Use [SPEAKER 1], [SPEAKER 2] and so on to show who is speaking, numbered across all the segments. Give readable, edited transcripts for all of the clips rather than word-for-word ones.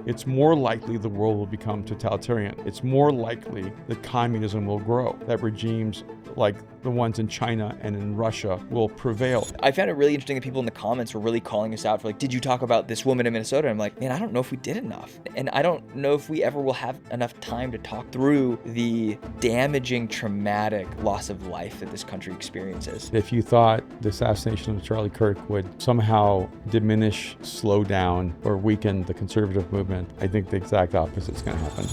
[SPEAKER 1] it's more likely the world will become totalitarian. It's more likely that communism will grow, that regimes like the ones in China and in Russia will prevail.
[SPEAKER 2] I found it really interesting that people in the comments were really calling us out for like, did you talk about this woman in Minnesota? And I'm like, man, I don't know if we did enough. And I don't know if we ever will have enough time to talk through the damaging, traumatic loss of life that this country experiences.
[SPEAKER 1] If you thought the assassination of Charlie Kirk would somehow diminish, slow down, or weaken the conservative movement, I think the exact opposite is going to happen.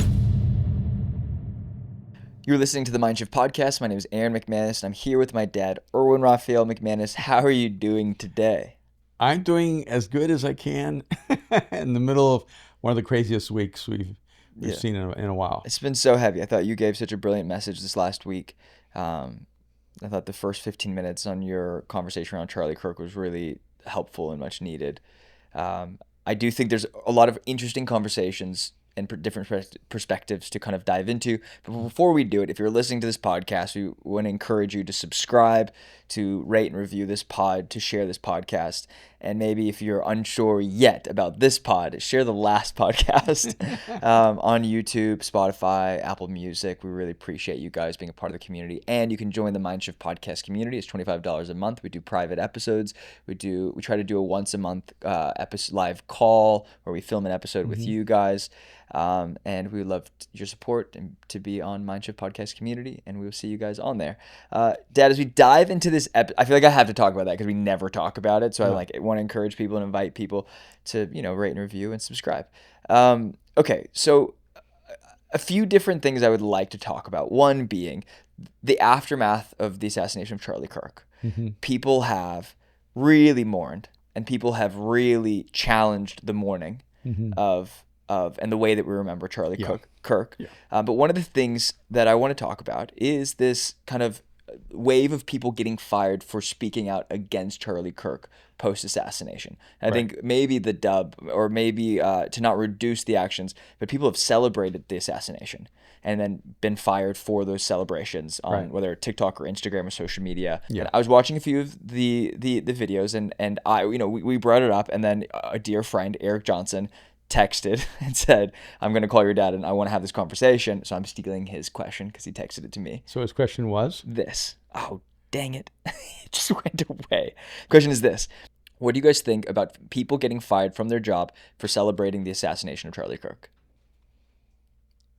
[SPEAKER 2] You're listening to the Mindshift Podcast. My name is Erwin McManus, and I'm here with my dad, Erwin Raphael McManus. How are you doing today?
[SPEAKER 1] I'm doing as good as I can in the middle of one of the craziest weeks we've seen in a while.
[SPEAKER 2] It's been so heavy. I thought you gave such a brilliant message this last week. I thought the first 15 minutes on your conversation around Charlie Kirk was really helpful and much needed. I do think there's a lot of interesting conversations and different perspectives to kind of dive into. But before we do it, if you're listening to this podcast, we want to encourage you to subscribe, to rate and review this pod, to share this podcast. And maybe if you're unsure yet about this pod, share the last podcast on YouTube, Spotify, Apple Music. We really appreciate you guys being a part of the community. And you can join the Mindshift Podcast community. It's $25 a month. We do private episodes. We try to do a once a month live call where we film an episode with you guys. And we would love your support and to be on Mindshift Podcast community, and we will see you guys on there. Dad, as we dive into this I feel like I have to talk about that because we never talk about it. So I want to encourage people and invite people to, rate and review and subscribe. Okay, so a few different things I would like to talk about. One being the aftermath of the assassination of Charlie Kirk. Mm-hmm. People have really mourned, and people have really challenged the mourning of and the way that we remember Charlie Kirk. Yeah. But one of the things that I want to talk about is this kind of wave of people getting fired for speaking out against Charlie Kirk post-assassination. I think maybe the dub, or maybe to not reduce the actions, but people have celebrated the assassination and then been fired for those celebrations on whether TikTok or Instagram or social media. Yeah. And I was watching a few of the videos, and I we brought it up, and then a dear friend, Eric Johnson, texted and said, I'm going to call your dad and I want to have this conversation. So I'm stealing his question because he texted it to me.
[SPEAKER 1] So his question was?
[SPEAKER 2] This. Oh, dang it. It just went away. Question is this. What do you guys think about people getting fired from their job for celebrating the assassination of Charlie Kirk?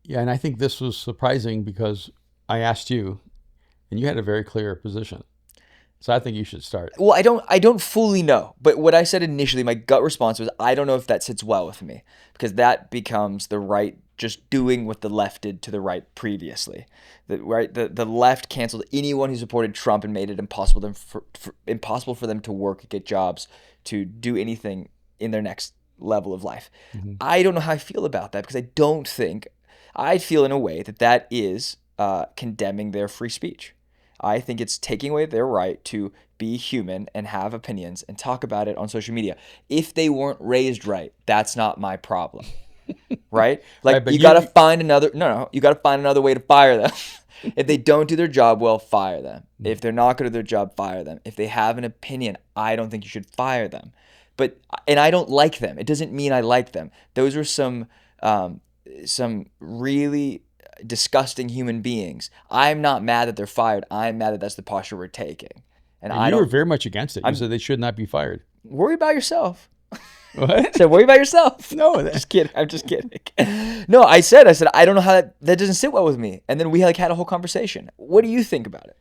[SPEAKER 1] Yeah, and I think this was surprising because I asked you and you had a very clear position. So I think you should start.
[SPEAKER 2] Well, I don't fully know. But what I said initially, my gut response was, I don't know if that sits well with me, because that becomes the right just doing what the left did to the right previously. The left canceled anyone who supported Trump and made it impossible for them to work, get jobs, to do anything in their next level of life. Mm-hmm. I don't know how I feel about that, because I feel in a way that is condemning their free speech. I think it's taking away their right to be human and have opinions and talk about it on social media. If they weren't raised right, that's not my problem, right? Like you got to find another. You got to find another way to fire them. If they don't do their job well, fire them. If they're not good at their job, fire them. If they have an opinion, I don't think you should fire them. And I don't like them. It doesn't mean I like them. Those are some really disgusting human beings. I'm not mad that they're fired. I'm mad that that's the posture we're taking. And
[SPEAKER 1] you were very much against it. You said they should not be fired.
[SPEAKER 2] Worry about yourself.
[SPEAKER 1] What?
[SPEAKER 2] So worry about yourself.
[SPEAKER 1] No,
[SPEAKER 2] I'm just kidding. No, I said I don't know how that doesn't sit well with me. And then we had a whole conversation. What do you think about it?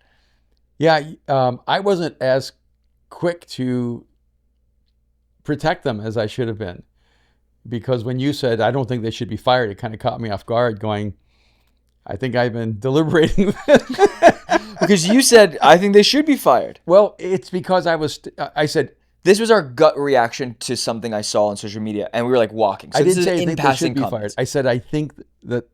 [SPEAKER 1] Yeah, I wasn't as quick to protect them as I should have been, because when you said I don't think they should be fired, it kind of caught me off guard, going, I think I've been deliberating.
[SPEAKER 2] Because you said, I think they should be fired.
[SPEAKER 1] Well, it's because I said,
[SPEAKER 2] this was our gut reaction to something I saw on social media, and we were like walking. So
[SPEAKER 1] I didn't say I think they should be fired. I said, I think that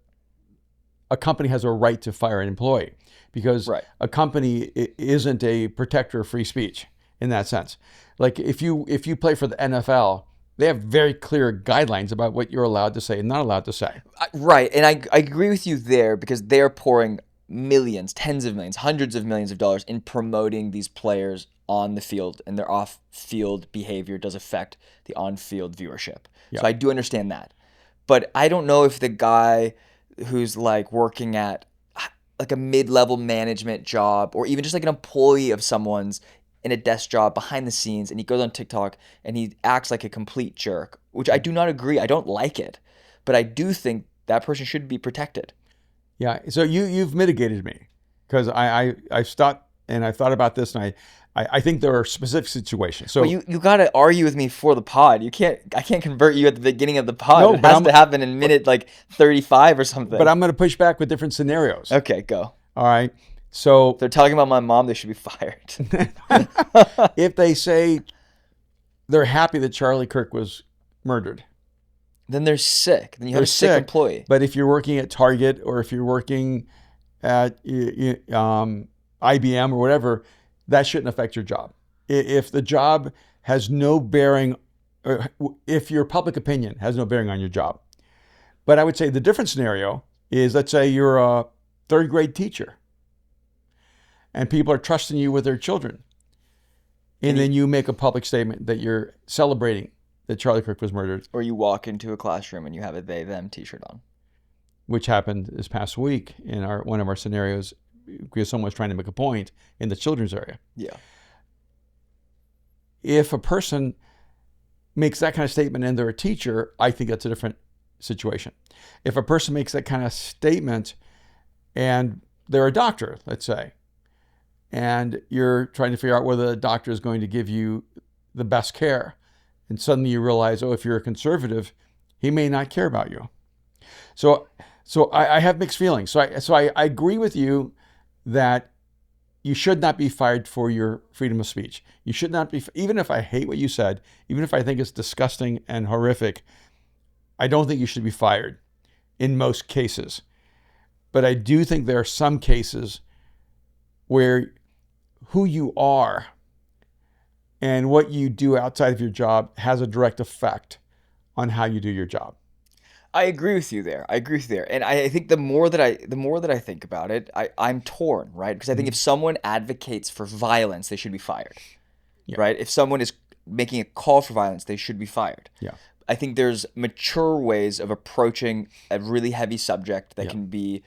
[SPEAKER 1] a company has a right to fire an employee, because a company isn't a protector of free speech in that sense. Like if you play for the NFL, they have very clear guidelines about what you're allowed to say and not allowed to say.
[SPEAKER 2] Right. And I agree with you there, because they're pouring millions, tens of millions, hundreds of millions of dollars in promoting these players on the field, and their off-field behavior does affect the on-field viewership. Yeah. So I do understand that. But I don't know if the guy who's like working at like a mid-level management job, or even just like an employee of someone's in a desk job behind the scenes, and he goes on TikTok and he acts like a complete jerk, which I do not agree. I don't like it, but I do think that person should be protected.
[SPEAKER 1] Yeah. So you've mitigated me, because I stopped and I thought about this, and I think there are specific situations. So
[SPEAKER 2] well, you got to argue with me for the pod. I can't convert you at the beginning of the pod.
[SPEAKER 1] No,
[SPEAKER 2] it has to happen in minute like 35 or something.
[SPEAKER 1] But I'm going to push back with different scenarios.
[SPEAKER 2] Okay, go.
[SPEAKER 1] All right. So
[SPEAKER 2] if they're talking about my mom, they should be fired.
[SPEAKER 1] If they say they're happy that Charlie Kirk was murdered,
[SPEAKER 2] then they're sick. Then you have a sick employee.
[SPEAKER 1] But if you're working at Target, or if you're working at IBM or whatever, that shouldn't affect your job. If the job has no bearing, or if your public opinion has no bearing on your job. But I would say the different scenario is, let's say you're a third grade teacher and people are trusting you with their children. And then you make a public statement that you're celebrating that Charlie Kirk was murdered.
[SPEAKER 2] Or you walk into a classroom and you have a they, them t-shirt on.
[SPEAKER 1] Which happened this past week in one of our scenarios, because someone was trying to make a point in the children's area.
[SPEAKER 2] Yeah.
[SPEAKER 1] If a person makes that kind of statement and they're a teacher, I think that's a different situation. If a person makes that kind of statement and they're a doctor, let's say, and you're trying to figure out whether the doctor is going to give you the best care, and suddenly you realize, oh, if you're a conservative, he may not care about you. So I have mixed feelings. So I agree with you that you should not be fired for your freedom of speech. You should not be, even if I hate what you said, even if I think it's disgusting and horrific, I don't think you should be fired in most cases. But I do think there are some cases where who you are and what you do outside of your job has a direct effect on how you do your job.
[SPEAKER 2] I agree with you there. And I think the more that I think about it, I'm torn, right? Because I think if someone advocates for violence, they should be fired. Yeah. Right? If someone is making a call for violence, they should be fired.
[SPEAKER 1] Yeah.
[SPEAKER 2] I think there's mature ways of approaching a really heavy subject that can be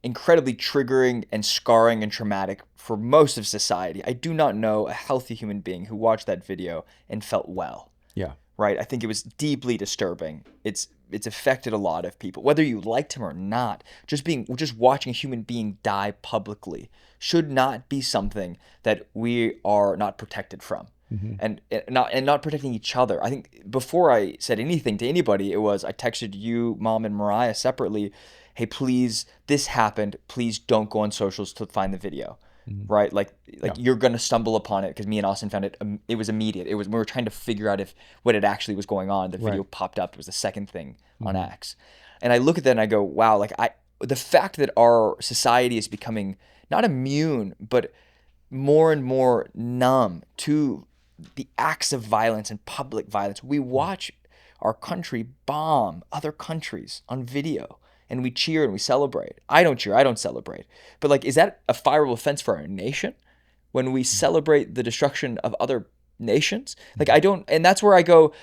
[SPEAKER 2] incredibly triggering and scarring and traumatic for most of society. I do not know a healthy human being who watched that video and felt well.
[SPEAKER 1] Yeah.
[SPEAKER 2] Right? I think it was deeply disturbing. It's affected a lot of people, whether you liked him or not. Just watching a human being die publicly should not be something that we are not protected from. Mm-hmm. and not protecting each other. I think before I said anything to anybody, I texted you, Mom, and Mariah separately, hey, please, this happened. Please don't go on socials to find the video. Mm-hmm. Right? Like you're going to stumble upon it, because me and Austin found it. It was immediate. We were trying to figure out what it actually was going on. The video popped up. It was the second thing on X. And I look at that and I go, wow, the fact that our society is becoming not immune, but more and more numb to the acts of violence and public violence. We watch our country bomb other countries on video, and we cheer and we celebrate. I don't cheer, I don't celebrate. But is that a fireable offense for our nation when we celebrate the destruction of other nations? I don't, and that's where I go,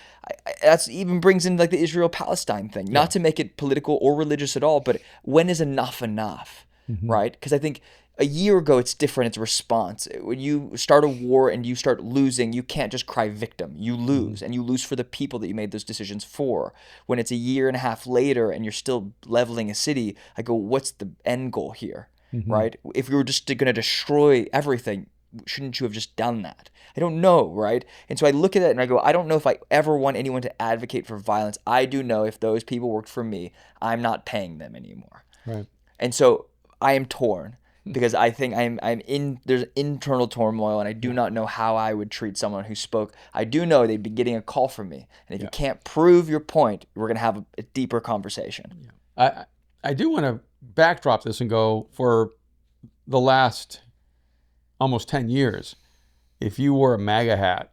[SPEAKER 2] that's even brings in the Israel-Palestine thing, not to make it political or religious at all, but when is enough enough, right? Because I think a year ago, it's different. It's a response. When you start a war and you start losing, you can't just cry victim. You lose, and you lose for the people that you made those decisions for. When it's a year and a half later and you're still leveling a city, I go, what's the end goal here, right? If you were just going to destroy everything, shouldn't you have just done that? I don't know, right? And so I look at it and I go, I don't know if I ever want anyone to advocate for violence. I do know if those people worked for me, I'm not paying them anymore.
[SPEAKER 1] Right.
[SPEAKER 2] And so I am torn. Because I think there's internal turmoil, and I do not know how I would treat someone who spoke. I do know they'd be getting a call from me, and if you can't prove your point, we're going to have a deeper conversation.
[SPEAKER 1] Yeah. I do want to backdrop this and go, for the last almost 10 years, if you wore a MAGA hat,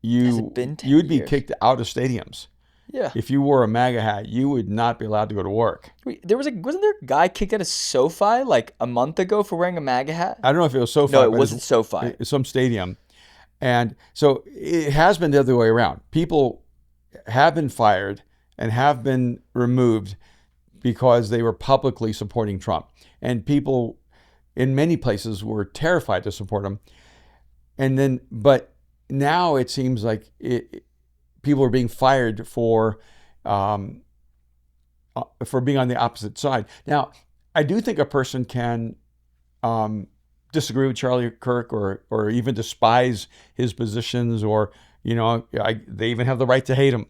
[SPEAKER 1] you'd be kicked out of stadiums.
[SPEAKER 2] Yeah.
[SPEAKER 1] If you wore a MAGA hat, you would not be allowed to go to work.
[SPEAKER 2] Wait, wasn't there a guy kicked out of SoFi a month ago for wearing a MAGA hat?
[SPEAKER 1] I don't know if it was SoFi.
[SPEAKER 2] No, it wasn't SoFi.
[SPEAKER 1] It was some stadium. And so it has been the other way around. People have been fired and have been removed because they were publicly supporting Trump. And people in many places were terrified to support him. But now it seems like people are being fired for being on the opposite side. Now, I do think a person can disagree with Charlie Kirk or even despise his positions, or they even have the right to hate him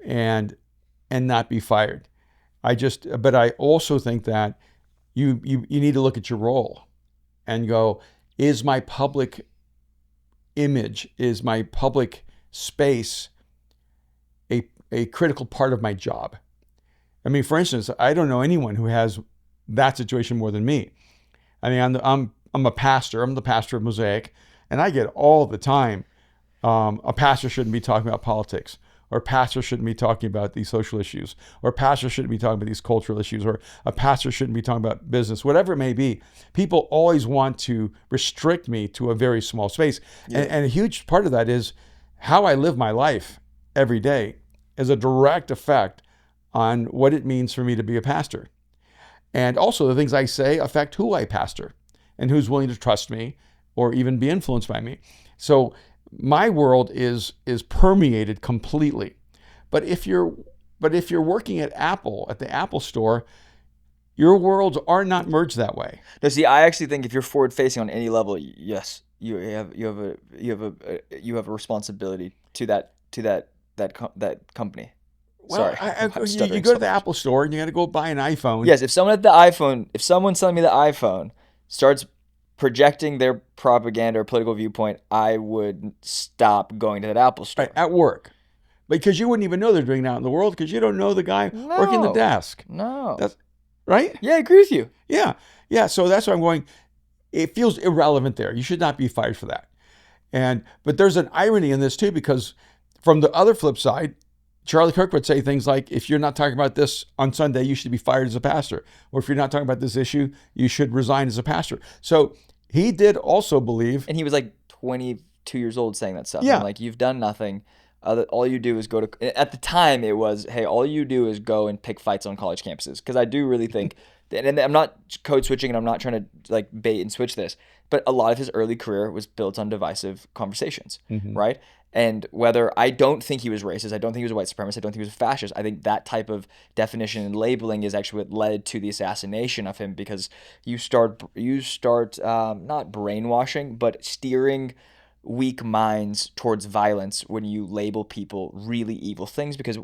[SPEAKER 1] and not be fired. But I also think that you need to look at your role and go, is my public image, is my public space a critical part of my job? I mean, for instance, I don't know anyone who has that situation more than me. I mean, I'm a pastor. I'm the pastor of Mosaic, and I get all the time, a pastor shouldn't be talking about politics, or a pastor shouldn't be talking about these social issues, or a pastor shouldn't be talking about these cultural issues, or a pastor shouldn't be talking about business, whatever it may be. People always want to restrict me to a very small space. Yeah. And a huge part of that is how I live my life every day is a direct effect on what it means for me to be a pastor. And also the things I say affect who I pastor and who's willing to trust me or even be influenced by me. So my world is permeated completely. But if you're working at Apple, at the Apple store, your worlds are not merged that way.
[SPEAKER 2] No, see, I actually think if you're forward facing on any level, yes, you have a responsibility to that company.
[SPEAKER 1] Well, sorry, you go to the Apple store and you got to go buy an iPhone.
[SPEAKER 2] Yes, if someone's selling me the iPhone starts projecting their propaganda or political viewpoint, I would stop going to that Apple store.
[SPEAKER 1] Right, at work. Because you wouldn't even know they're doing that in the world because you don't know the guy working the desk.
[SPEAKER 2] No.
[SPEAKER 1] That's right?
[SPEAKER 2] Yeah, I agree with you.
[SPEAKER 1] Yeah. Yeah. So that's why I'm going, it feels irrelevant there. You should not be fired for that. But there's an irony in this too, because from the other flip side, Charlie Kirk would say things like, if you're not talking about this on Sunday, you should be fired as a pastor. Or if you're not talking about this issue, you should resign as a pastor. So he did also believe.
[SPEAKER 2] And he was like 22 years old saying that stuff.
[SPEAKER 1] Yeah.
[SPEAKER 2] I'm like, you've done nothing. All you do is go to, at the time it was, hey, all you do is go and pick fights on college campuses. Because I do really think, and I'm not code switching and I'm not trying to like bait and switch this, but a lot of his early career was built on divisive conversations, right? And whether I don't think he was racist, I don't think he was a white supremacist, I don't think he was a fascist. I think that type of definition and labeling is actually what led to the assassination of him, because you start not brainwashing, but steering weak minds towards violence when you label people really evil things. Because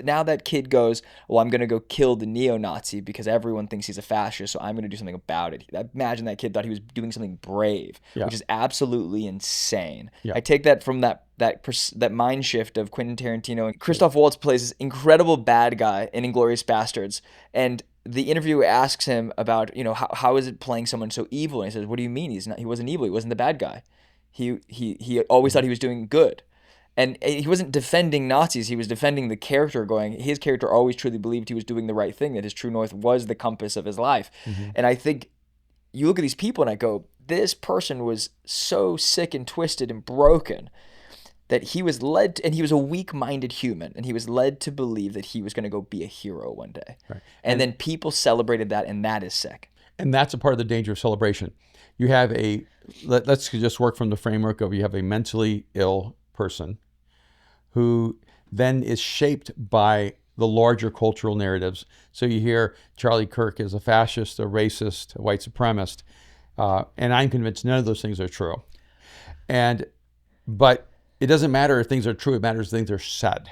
[SPEAKER 2] now that kid goes, well, I'm going to go kill the neo-Nazi because everyone thinks he's a fascist, so I'm going to do something about it. Imagine that kid thought he was doing something brave, which is absolutely insane. Yeah. I take that from that mind shift of Quentin Tarantino. And Christoph Waltz plays this incredible bad guy in Inglourious Bastards, and the interviewer asks him about, how is it playing someone so evil? And he says, what do you mean? He wasn't evil. He wasn't the bad guy. He always thought he was doing good. And he wasn't defending Nazis. He was defending the character, his character always truly believed he was doing the right thing, that his true north was the compass of his life. And I think you look at these people and I go, this person was so sick and twisted and broken that he was led, and he was a weak-minded human, and he was led to believe that he was going to go be a hero one day. Right. And then people celebrated that, and that is sick.
[SPEAKER 1] And that's a part of the danger of celebration. You have let's just work from the framework of, you have a mentally ill person who then is shaped by the larger cultural narratives. So you hear Charlie Kirk is a fascist, a racist, a white supremacist, and I'm convinced none of those things are true. But it doesn't matter if things are true, it matters if things are said.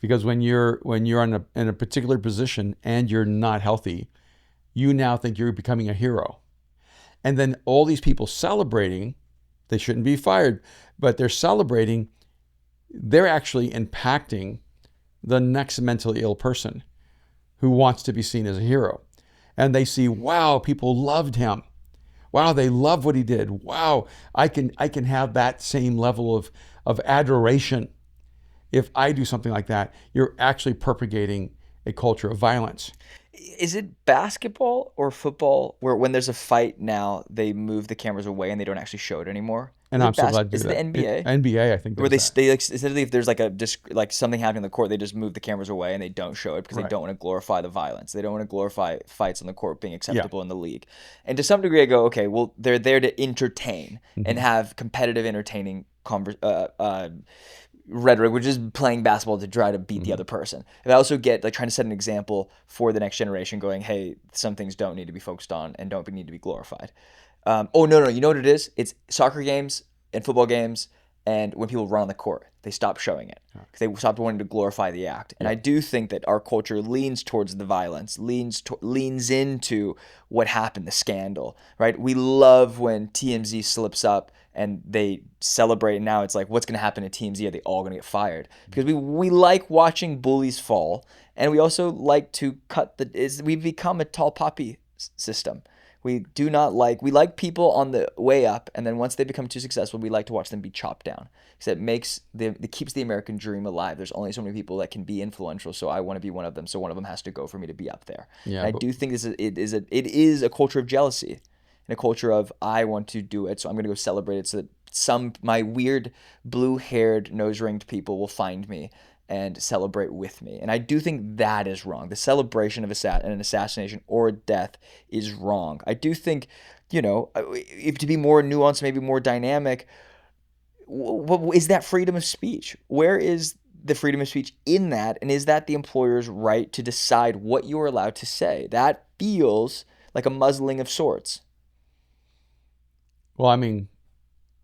[SPEAKER 1] Because when you're in a particular position and you're not healthy, you now think you're becoming a hero. And then all these people celebrating, they shouldn't be fired, but they're celebrating, they're actually impacting the next mentally ill person who wants to be seen as a hero. And they see, wow, people loved him. Wow, they love what he did. Wow, I can have that same level of adoration. If I do something like that, you're actually propagating a culture of violence.
[SPEAKER 2] Is it basketball or football where when there's a fight now, they move the cameras away and they don't actually show it anymore?
[SPEAKER 1] And I'm so glad to
[SPEAKER 2] is
[SPEAKER 1] do
[SPEAKER 2] it
[SPEAKER 1] that.
[SPEAKER 2] the NBA?
[SPEAKER 1] NBA, I think.
[SPEAKER 2] Where they like, essentially, if there's like something happening on the court, they just move the cameras away and they don't show it because they don't want to glorify the violence. They don't want to glorify fights on the court being acceptable in the league. And to some degree, I go, okay, well, they're there to entertain and have competitive, entertaining rhetoric, which is playing basketball to try to beat the other person. And I also get like trying to set an example for the next generation, going, hey, some things don't need to be focused on and don't need to be glorified. Oh no, you know what it is? It's soccer games and football games, and when people run on the court, they stop showing it because they stopped wanting to glorify the act. And I do think that our culture leans towards the violence, leans into what happened, the scandal, right? We love when TMZ slips up and they celebrate. And now it's like, what's going to happen to TMZ? Are they all going to get fired? Because we like watching bullies fall, and we also like to we've become a tall poppy system. We like people on the way up, and then once they become too successful, we like to watch them be chopped down. Because it keeps the American dream alive. There's only so many people that can be influential, so I want to be one of them. So one of them has to go for me to be up there. Yeah, and I do think it is a culture of jealousy, and a culture of I want to do it, so I'm going to go celebrate it, so that my weird blue-haired, nose-ringed people will find me and celebrate with me. And I do think that is wrong. The celebration of an assassination or a death is wrong. I do think, if to be more nuanced, maybe more dynamic, is that freedom of speech? Where is the freedom of speech in that? And is that the employer's right to decide what you're allowed to say? That feels like a muzzling of sorts.
[SPEAKER 1] Well, I mean,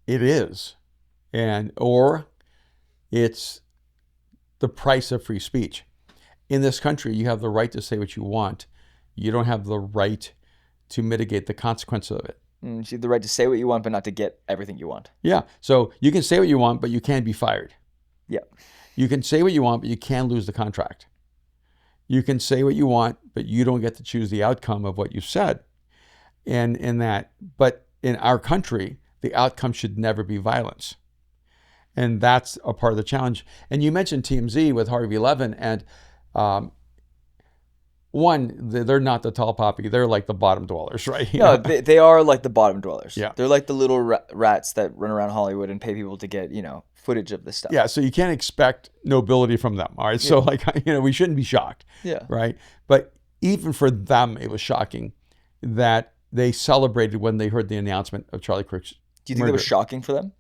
[SPEAKER 1] it is. Or it's the price of free speech. In this country, you have the right to say what you want. You don't have the right to mitigate the consequences of it.
[SPEAKER 2] You have the right to say what you want, but not to get everything you want.
[SPEAKER 1] Yeah. So you can say what you want, but you can't be fired.
[SPEAKER 2] Yeah.
[SPEAKER 1] You can say what you want, but you can lose the contract. You can say what you want, but you don't get to choose the outcome of what you said. But in our country, the outcome should never be violence. And that's a part of the challenge. And you mentioned TMZ with Harvey Levin, and they're not the tall poppy. They're like the bottom dwellers, right?
[SPEAKER 2] They are like the bottom dwellers.
[SPEAKER 1] Yeah.
[SPEAKER 2] They're like the little rats that run around Hollywood and pay people to get, footage of this stuff.
[SPEAKER 1] Yeah, so you can't expect nobility from them, all right? Yeah. So we shouldn't be shocked, right? But even for them, it was shocking that they celebrated when they heard the announcement of Charlie Kirk's
[SPEAKER 2] Do you think it was shocking for them?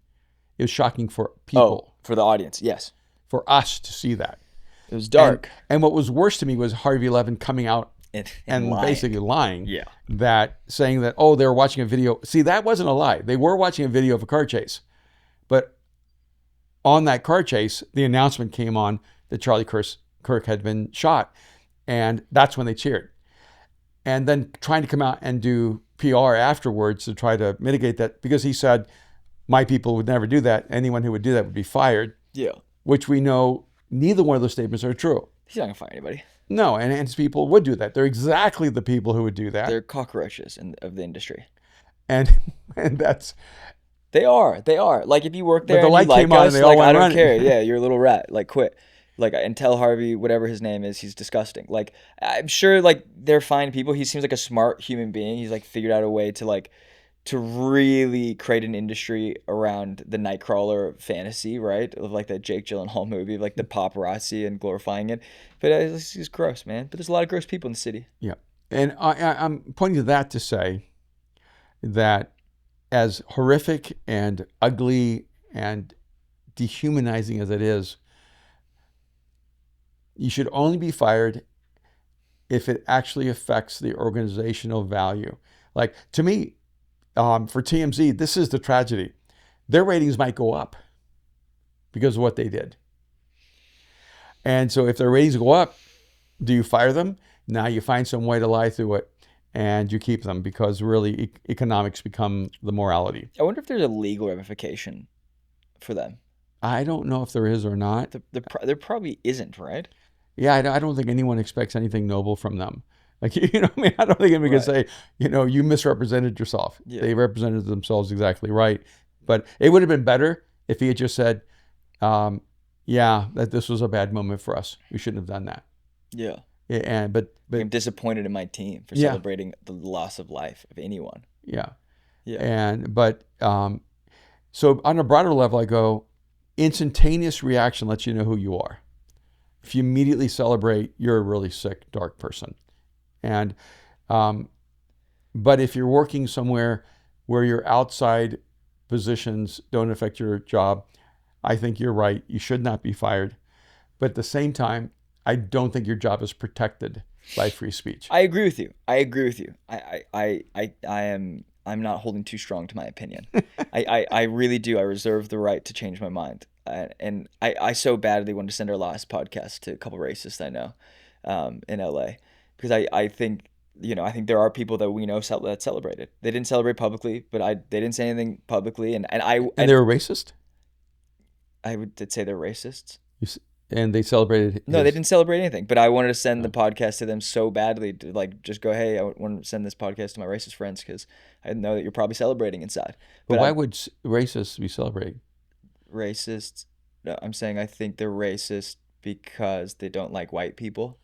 [SPEAKER 1] It was shocking for people.
[SPEAKER 2] Oh, for the audience, yes.
[SPEAKER 1] For us to see that.
[SPEAKER 2] It was dark.
[SPEAKER 1] And what was worse to me was Harvey Levin coming out and basically lying.
[SPEAKER 2] Yeah.
[SPEAKER 1] Saying that, they were watching a video. See, that wasn't a lie. They were watching a video of a car chase. But on that car chase, the announcement came on that Charlie Kirk had been shot. And that's when they cheered. And then trying to come out and do PR afterwards to try to mitigate that, because he said, my people would never do that. Anyone who would do that would be fired. Yeah. Which we know neither one of those statements are true.
[SPEAKER 2] He's not going to fire anybody.
[SPEAKER 1] No, and his people would do that. They're exactly the people who would do that.
[SPEAKER 2] They're cockroaches of the industry.
[SPEAKER 1] And that's...
[SPEAKER 2] They are. Like, if you work there
[SPEAKER 1] but the light came on and they all went
[SPEAKER 2] I don't
[SPEAKER 1] running.
[SPEAKER 2] care. Yeah, you're a little rat. Like, quit. Like, and tell Harvey, whatever his name is, he's disgusting. Like, I'm sure, like, they're fine people. He seems like a smart human being. He's, like, figured out a way to really create an industry around the Nightcrawler fantasy, right? Of like that Jake Gyllenhaal movie, of like the paparazzi and glorifying it. But it's gross, man. But there's a lot of gross people in the city.
[SPEAKER 1] Yeah. And I'm pointing to that to say that as horrific and ugly and dehumanizing as it is, you should only be fired if it actually affects the organizational value. Like, to me, for TMZ, this is the tragedy. Their ratings might go up because of what they did. And so if their ratings go up, do you fire them? Now you find some way to lie through it and you keep them, because really economics become the morality.
[SPEAKER 2] I wonder if there's a legal ramification for them.
[SPEAKER 1] I don't know if there is or not.
[SPEAKER 2] There probably isn't, right?
[SPEAKER 1] Yeah, I don't think anyone expects anything noble from them. Like, I don't think anyone can say, you misrepresented yourself. Yeah. They represented themselves exactly right. But it would have been better if he had just said, that this was a bad moment for us. We shouldn't have done that.
[SPEAKER 2] Yeah.
[SPEAKER 1] But
[SPEAKER 2] I'm disappointed in my team for celebrating the loss of life of anyone.
[SPEAKER 1] Yeah. Yeah. But So on a broader level, I go, instantaneous reaction lets you know who you are. If you immediately celebrate, you're a really sick, dark person. And but if you're working somewhere where your outside positions don't affect your job, I think you're right. You should not be fired. But at the same time, I don't think your job is protected by free speech.
[SPEAKER 2] I agree with you. I'm not holding too strong to my opinion. I really do. I reserve the right to change my mind. And I so badly wanted to send our last podcast to a couple racists I know in LA, because I think, I think there are people that we know that celebrated. They didn't celebrate publicly, but they didn't say anything publicly. And
[SPEAKER 1] they were racist?
[SPEAKER 2] I did say they're racists.
[SPEAKER 1] And they celebrated
[SPEAKER 2] No, they didn't celebrate anything, but I wanted to send the podcast to them so badly to like just go, hey, I want to send this podcast to my racist friends because I know that you're probably celebrating inside.
[SPEAKER 1] But why would racists be celebrating?
[SPEAKER 2] Racists? No, I'm saying I think they're racist because they don't like white people.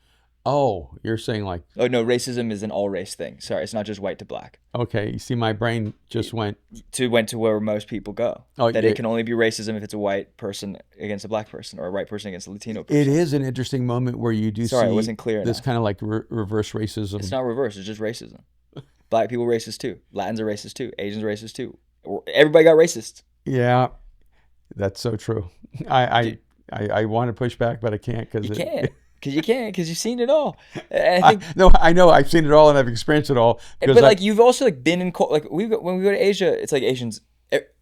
[SPEAKER 1] Oh, you're saying like...
[SPEAKER 2] Oh, no, racism is an all race thing. Sorry, it's not just white to black.
[SPEAKER 1] Okay, you see, my brain just went
[SPEAKER 2] to where most people go.
[SPEAKER 1] Oh,
[SPEAKER 2] that it can only be racism if it's a white person against a black person or a white person against a Latino person.
[SPEAKER 1] It is an interesting moment where you do
[SPEAKER 2] I wasn't clear
[SPEAKER 1] this
[SPEAKER 2] enough.
[SPEAKER 1] Kind of like reverse racism.
[SPEAKER 2] It's not reverse, it's just racism. Black people are racist too. Latins are racist too. Asians are racist too. Everybody got racist.
[SPEAKER 1] Yeah, that's so true. I want to push back, but I can't because
[SPEAKER 2] you can't. Because you've seen it all. And I think,
[SPEAKER 1] no, I know I've seen it all and I've experienced it all.
[SPEAKER 2] But like you've also like been in when we go to Asia, it's like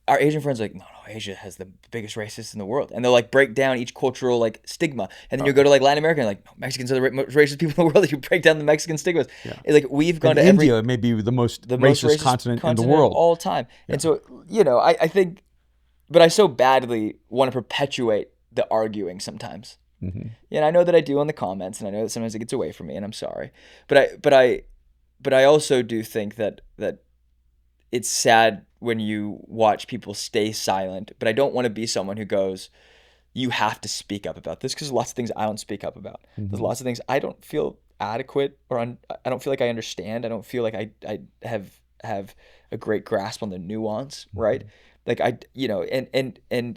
[SPEAKER 2] our Asian friends are like, no, Asia has the biggest racists in the world, and they'll like break down each cultural like stigma, and then you go to like Latin America, and like, no, Mexicans are the most racist people in the world. You break down the Mexican stigmas. Yeah. It's like we've gone to
[SPEAKER 1] India, maybe the most racist continent in the world
[SPEAKER 2] of all time, yeah. And so I think, but I so badly want to perpetuate the arguing sometimes.
[SPEAKER 1] Mm-hmm.
[SPEAKER 2] Yeah, and I know that I do on the comments, and I know that sometimes it gets away from me, and I'm sorry. But I also do think that it's sad when you watch people stay silent. But I don't want to be someone who goes, you have to speak up about this, because there's lots of things I don't speak up about. Mm-hmm. There's lots of things I don't feel adequate or I don't feel like I understand. I don't feel like I have a great grasp on the nuance, mm-hmm. right? Like and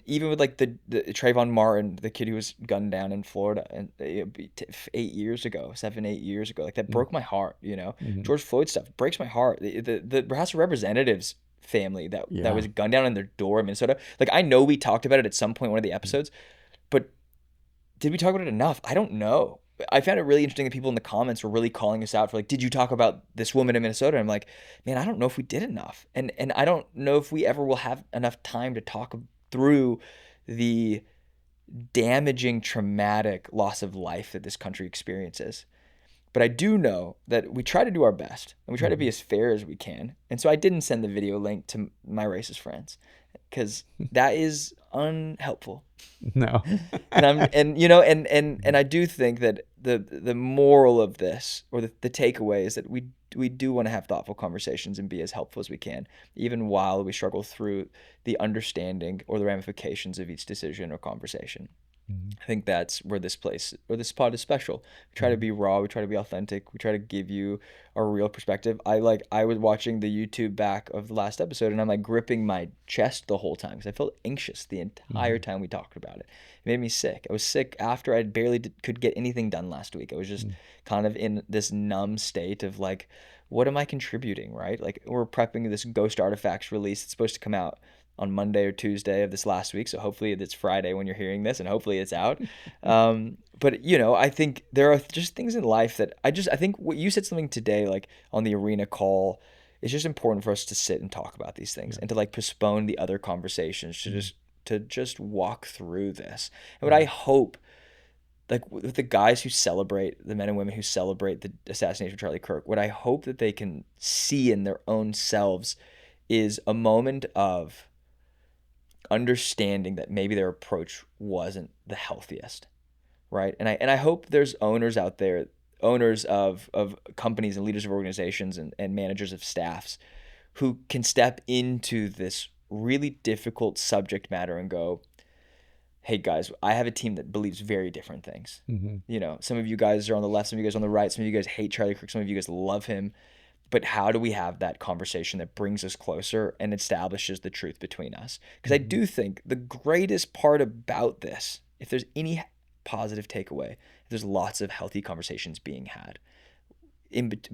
[SPEAKER 2] even with like the Trayvon Martin, the kid who was gunned down in Florida, and 7-8 years ago, like that broke my heart. Mm-hmm. George Floyd stuff breaks my heart. The House of Representatives family that was gunned down in their door in Minnesota. Like I know we talked about it at some point in one of the episodes, but did we talk about it enough? I don't know. I found it really interesting that people in the comments were really calling us out for like, did you talk about this woman in Minnesota? And I'm like, man, I don't know if we did enough. And I don't know if we ever will have enough time to talk through the damaging, traumatic loss of life that this country experiences. But I do know that we try to do our best and we try to be as fair as we can. And so I didn't send the video link to my racist friends because that is unhelpful.
[SPEAKER 1] No.
[SPEAKER 2] and I do think that the moral of this, or the takeaway, is that we do want to have thoughtful conversations and be as helpful as we can, even while we struggle through the understanding or the ramifications of each decision or conversation. I think that's where this pod is special. We try to be raw. We try to be authentic. We try to give you a real perspective. I was watching the YouTube back of the last episode, and I'm like gripping my chest the whole time because I felt anxious the entire time we talked about it. It made me sick. I was sick after I barely could get anything done last week. I was just kind of in this numb state of like, what am I contributing, right? Like we're prepping this Ghost Artifacts release. It's supposed to come out on Monday or Tuesday of this last week. So hopefully it's Friday when you're hearing this, and hopefully it's out. But I think there are just things in life that I think what you said something today, like on the arena call, it's just important for us to sit and talk about these things and to like postpone the other conversations to just walk through this. And what I hope, like with the guys who celebrate, the men and women who celebrate the assassination of Charlie Kirk, what I hope that they can see in their own selves is a moment of understanding that maybe their approach wasn't the healthiest, right? And I hope there's owners out there, owners of companies and leaders of organizations and managers of staffs who can step into this really difficult subject matter and go, hey guys, I have a team that believes very different things. Mm-hmm. Some of you guys are on the left, some of you guys are on the right, some of you guys hate Charlie Kirk, some of you guys love him. But how do we have that conversation that brings us closer and establishes the truth between us? Because I do think the greatest part about this, if there's any positive takeaway, there's lots of healthy conversations being had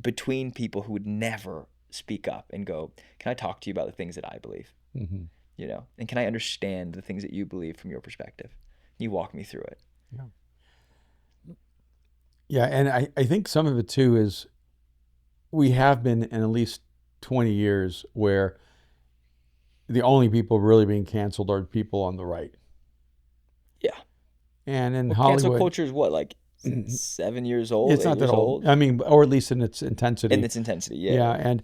[SPEAKER 2] between people who would never speak up and go, can I talk to you about the things that I believe? You know, and can I understand the things that you believe from your perspective? You walk me through it.
[SPEAKER 1] Yeah, and I think some of it too is we have been in at least 20 years where the only people really being canceled are people on the right.
[SPEAKER 2] Yeah.
[SPEAKER 1] And in
[SPEAKER 2] Well,
[SPEAKER 1] Hollywood,
[SPEAKER 2] cancel culture is what, like 7 years old?
[SPEAKER 1] It's not that old. I mean, or at least in its intensity.
[SPEAKER 2] In its intensity, yeah.
[SPEAKER 1] Yeah, and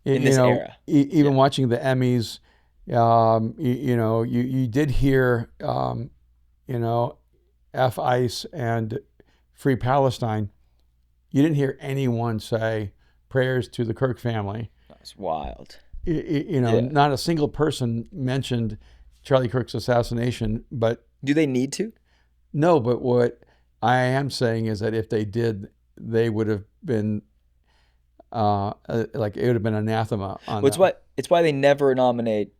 [SPEAKER 2] in this era,
[SPEAKER 1] even watching the Emmys, you did hear, F ICE and Free Palestine. You didn't hear anyone say prayers to the Kirk family.
[SPEAKER 2] That's wild.
[SPEAKER 1] Not a single person mentioned Charlie Kirk's assassination, but
[SPEAKER 2] do they need to?
[SPEAKER 1] No, but what I am saying is that if they did, they would have been like it would have been anathema on them.
[SPEAKER 2] It's why they never nominate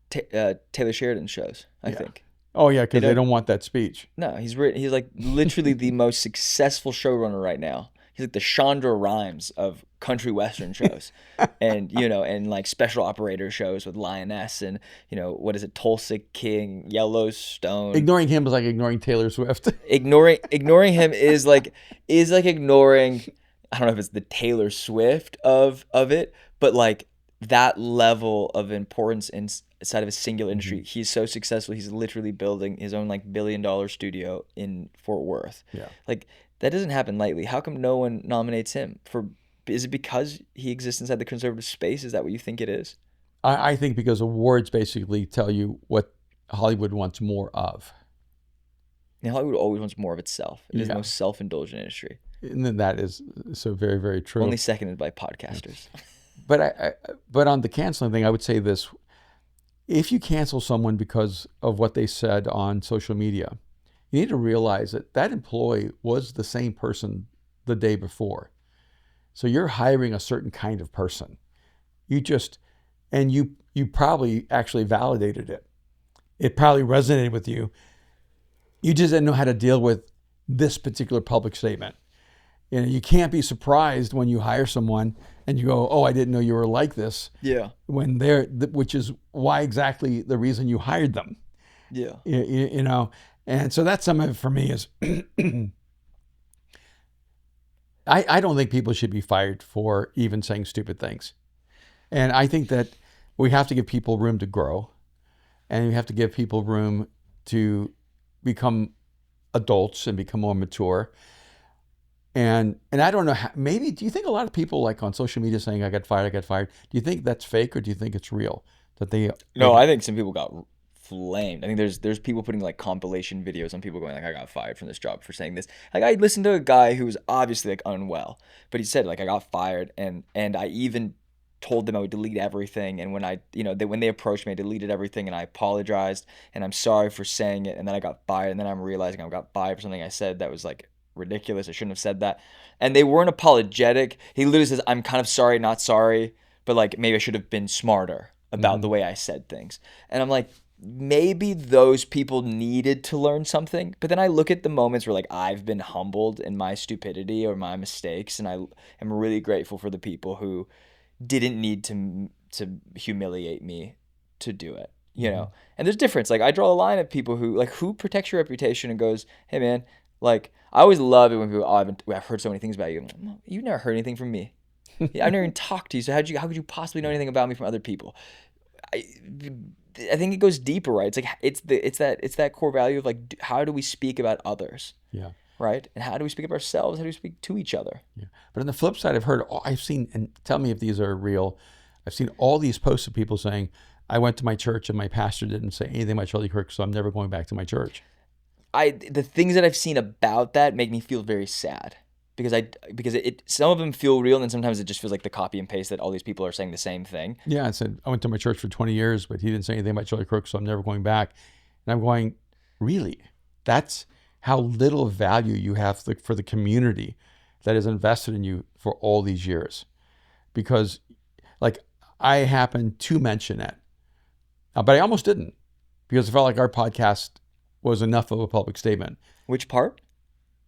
[SPEAKER 2] Taylor Sheridan shows, I think.
[SPEAKER 1] Oh yeah, because they don't want that speech.
[SPEAKER 2] No, he's like literally the most successful showrunner right now. He's like the Shonda Rhimes of country western shows, and and like special operator shows with Lioness and what is it, Tulsa King, Yellowstone.
[SPEAKER 1] Ignoring him is like ignoring Taylor Swift.
[SPEAKER 2] ignoring him is like ignoring. I don't know if it's the Taylor Swift of it, but like that level of importance inside of a singular industry. He's so successful. He's literally building his own like $1 billion studio in Fort Worth.
[SPEAKER 1] Yeah,
[SPEAKER 2] like that doesn't happen lightly. How come no one nominates him for? Is it because he exists inside the conservative space? Is that what you think it is?
[SPEAKER 1] I think because awards basically tell you what Hollywood wants more of.
[SPEAKER 2] And Hollywood always wants more of itself. It is the most self-indulgent industry.
[SPEAKER 1] And that is so very, very true.
[SPEAKER 2] Only seconded by podcasters.
[SPEAKER 1] But on the canceling thing, I would say this. If you cancel someone because of what they said on social media, you need to realize that that employee was the same person the day before. So you're hiring a certain kind of person. You probably actually validated it. It probably resonated with you. You just didn't know how to deal with this particular public statement. You can't be surprised when you hire someone and you go, "Oh, I didn't know you were like this."
[SPEAKER 2] Yeah.
[SPEAKER 1] When which is why exactly the reason you hired them.
[SPEAKER 2] Yeah.
[SPEAKER 1] And so that's some of it for me is I don't think people should be fired for even saying stupid things. And I think that we have to give people room to grow, and we have to give people room to become adults and become more mature. And I don't know, maybe, do you think a lot of people like on social media saying, I got fired, do you think that's fake or do you think it's real?
[SPEAKER 2] No, I think some people got flamed. I think there's people putting like compilation videos on people going like, I got fired from this job for saying this. Like I listened to a guy who was obviously like unwell, but he said like, I got fired and I even told them I would delete everything. And when when they approached me, I deleted everything and I apologized and I'm sorry for saying it. And then I got fired and then I'm realizing I got fired for something I said that was like ridiculous. I shouldn't have said that. And they weren't apologetic. He literally says, I'm kind of sorry, not sorry, but like maybe I should have been smarter about the way I said things. And I'm like, maybe those people needed to learn something. But then I look at the moments where like I've been humbled in my stupidity or my mistakes, and I am really grateful for the people who didn't need to humiliate me to do it. And there's difference. Like I draw a line at people who protects your reputation and goes, hey man, like I always love it when people, I've heard so many things about you. Like, you've never heard anything from me. I've never even talked to you. So how could you possibly know anything about me from other people? I think it goes deeper, right? It's like it's that core value of like, how do we speak about others?
[SPEAKER 1] Yeah.
[SPEAKER 2] Right. And how do we speak of ourselves? How do we speak to each other?
[SPEAKER 1] Yeah. But on the flip side, I've seen, and tell me if these are real, I've seen all these posts of people saying, I went to my church and my pastor didn't say anything about Charlie Kirk, so I'm never going back to my church.
[SPEAKER 2] The things that I've seen about that make me feel very sad. Because some of them feel real, and then sometimes it just feels like the copy and paste that all these people are saying the same thing.
[SPEAKER 1] Yeah, I said, I went to my church for 20 years, but he didn't say anything about Charlie Kirk, so I'm never going back. And I'm going, really? That's how little value you have for the community that is invested in you for all these years. because like I happened to mention it, but I almost didn't because I felt like our podcast was enough of a public statement.
[SPEAKER 2] Which part?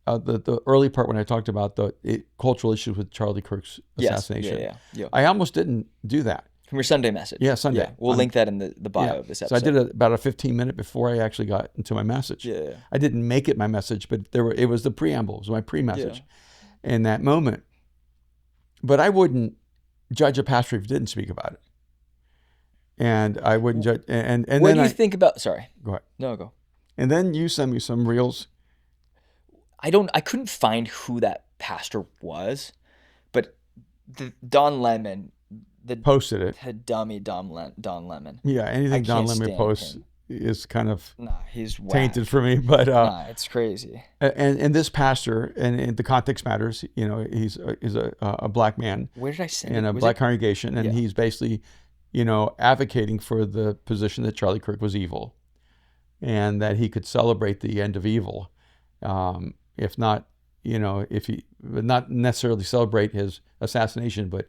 [SPEAKER 1] The early part when I talked about the cultural issues with Charlie Kirk's assassination.
[SPEAKER 2] Yes. Yeah.
[SPEAKER 1] I almost didn't do that.
[SPEAKER 2] From your Sunday message.
[SPEAKER 1] Yeah, Sunday.
[SPEAKER 2] Yeah, we'll link that in the bio of this episode.
[SPEAKER 1] So I did about a 15-minute before I actually got into my message.
[SPEAKER 2] Yeah.
[SPEAKER 1] I didn't make it my message, but it was the preamble. It was my pre-message in that moment. But I wouldn't judge a pastor if he didn't speak about it. And I wouldn't judge. And
[SPEAKER 2] what
[SPEAKER 1] then
[SPEAKER 2] do you think about? Sorry.
[SPEAKER 1] Go ahead.
[SPEAKER 2] No, go.
[SPEAKER 1] And then you sent me some reels.
[SPEAKER 2] I couldn't find who that pastor was, but Don Lemon.
[SPEAKER 1] Posted it.
[SPEAKER 2] The dummy Don Lemon.
[SPEAKER 1] Yeah, anything Don Lemon posts is kind of
[SPEAKER 2] he's
[SPEAKER 1] tainted for me. But
[SPEAKER 2] it's crazy.
[SPEAKER 1] And this pastor, and the context matters. You know, he's a black man.
[SPEAKER 2] Where did I send
[SPEAKER 1] in
[SPEAKER 2] it?
[SPEAKER 1] a black congregation, and he's basically, advocating for the position that Charlie Kirk was evil, and that he could celebrate the end of evil, if not, if he would not necessarily celebrate his assassination, but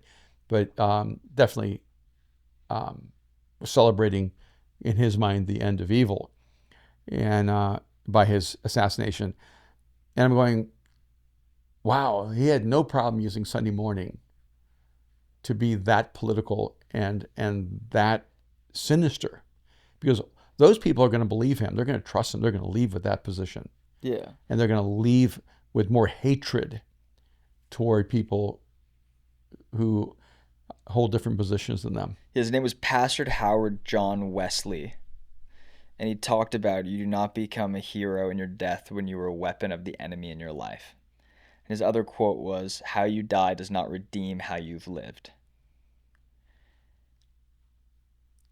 [SPEAKER 1] definitely celebrating in his mind the end of evil, and by his assassination. And I'm going, wow, he had no problem using Sunday morning to be that political and that sinister, because those people are going to believe him. They're going to trust him. They're going to leave with that position.
[SPEAKER 2] Yeah.
[SPEAKER 1] And they're going to leave with more hatred toward people who hold different positions than them.
[SPEAKER 2] His name was Pastor Howard John Wesley. And he talked about, you do not become a hero in your death when you are a weapon of the enemy in your life. And his other quote was, how you die does not redeem how you've lived.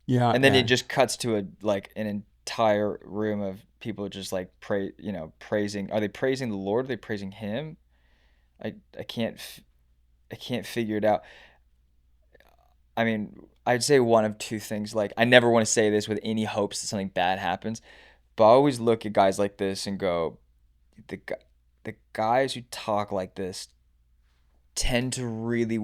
[SPEAKER 1] Yeah.
[SPEAKER 2] And then it just cuts to an entire room of people just like praising. Are they praising the Lord? Are they praising him? I can't figure it out. I mean, I'd say one of two things. Like, I never want to say this with any hopes that something bad happens, but I always look at guys like this and go, the guys who talk like this tend to really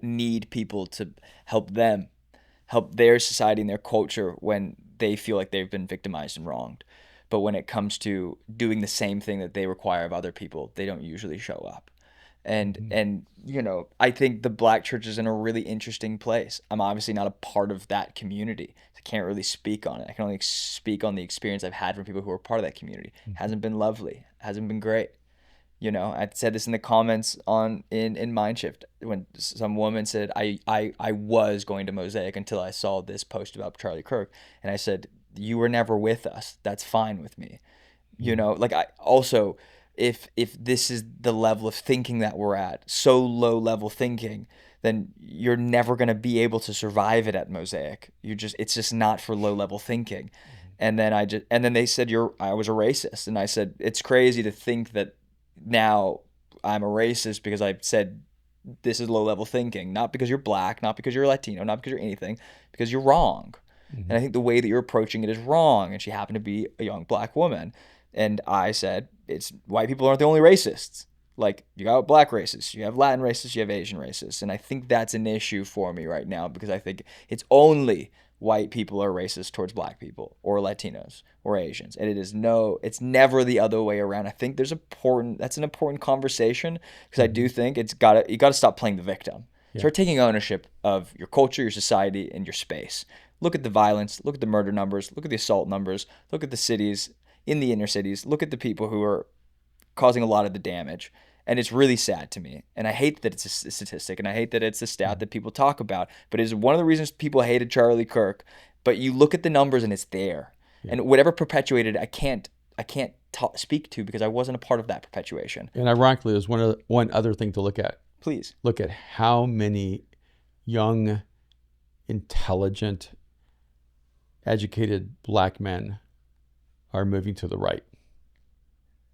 [SPEAKER 2] need people to help their society and their culture when they feel like they've been victimized and wronged. But when it comes to doing the same thing that they require of other people, they don't usually show up. And I think the black church is in a really interesting place. I'm obviously not a part of that community. I can't really speak on it. I can only speak on the experience I've had from people who are part of that community. It hasn't been lovely. It hasn't been great. I said this in the comments in Mindshift when some woman said, I was going to Mosaic until I saw this post about Charlie Kirk. And I said, you were never with us. That's fine with me. If this is the level of thinking that we're at, so low level thinking, then you're never going to be able to survive it at Mosaic. It's just not for low level thinking. And then they said I was a racist. And I said, it's crazy to think that now I'm a racist because I said this is low level thinking, not because you're black, not because you're Latino, not because you're anything, because you're wrong. And I think the way that you're approaching it is wrong. And she happened to be a young black woman. And I said, it's white people aren't the only racists. Like, you got black racists, you have Latin racists, you have Asian racists. And I think that's an issue for me right now, because I think it's only white people are racist towards black people or Latinos or Asians. And it's never the other way around. I think that's an important conversation, because I do think you got to stop playing the victim. Yeah. Start taking ownership of your culture, your society, and your space. Look at the violence, look at the murder numbers, look at the assault numbers, look at the cities, in the inner cities, look at the people who are causing a lot of the damage. And it's really sad to me. And I hate that it's a statistic, and I hate that it's a stat that people talk about, but it's one of the reasons people hated Charlie Kirk. But you look at the numbers and it's there. Yeah. And whatever perpetuated, I can't speak to, because I wasn't a part of that perpetuation.
[SPEAKER 1] And ironically, there's one other thing to look at.
[SPEAKER 2] Please.
[SPEAKER 1] Look at how many young, intelligent, educated black men are moving to the right.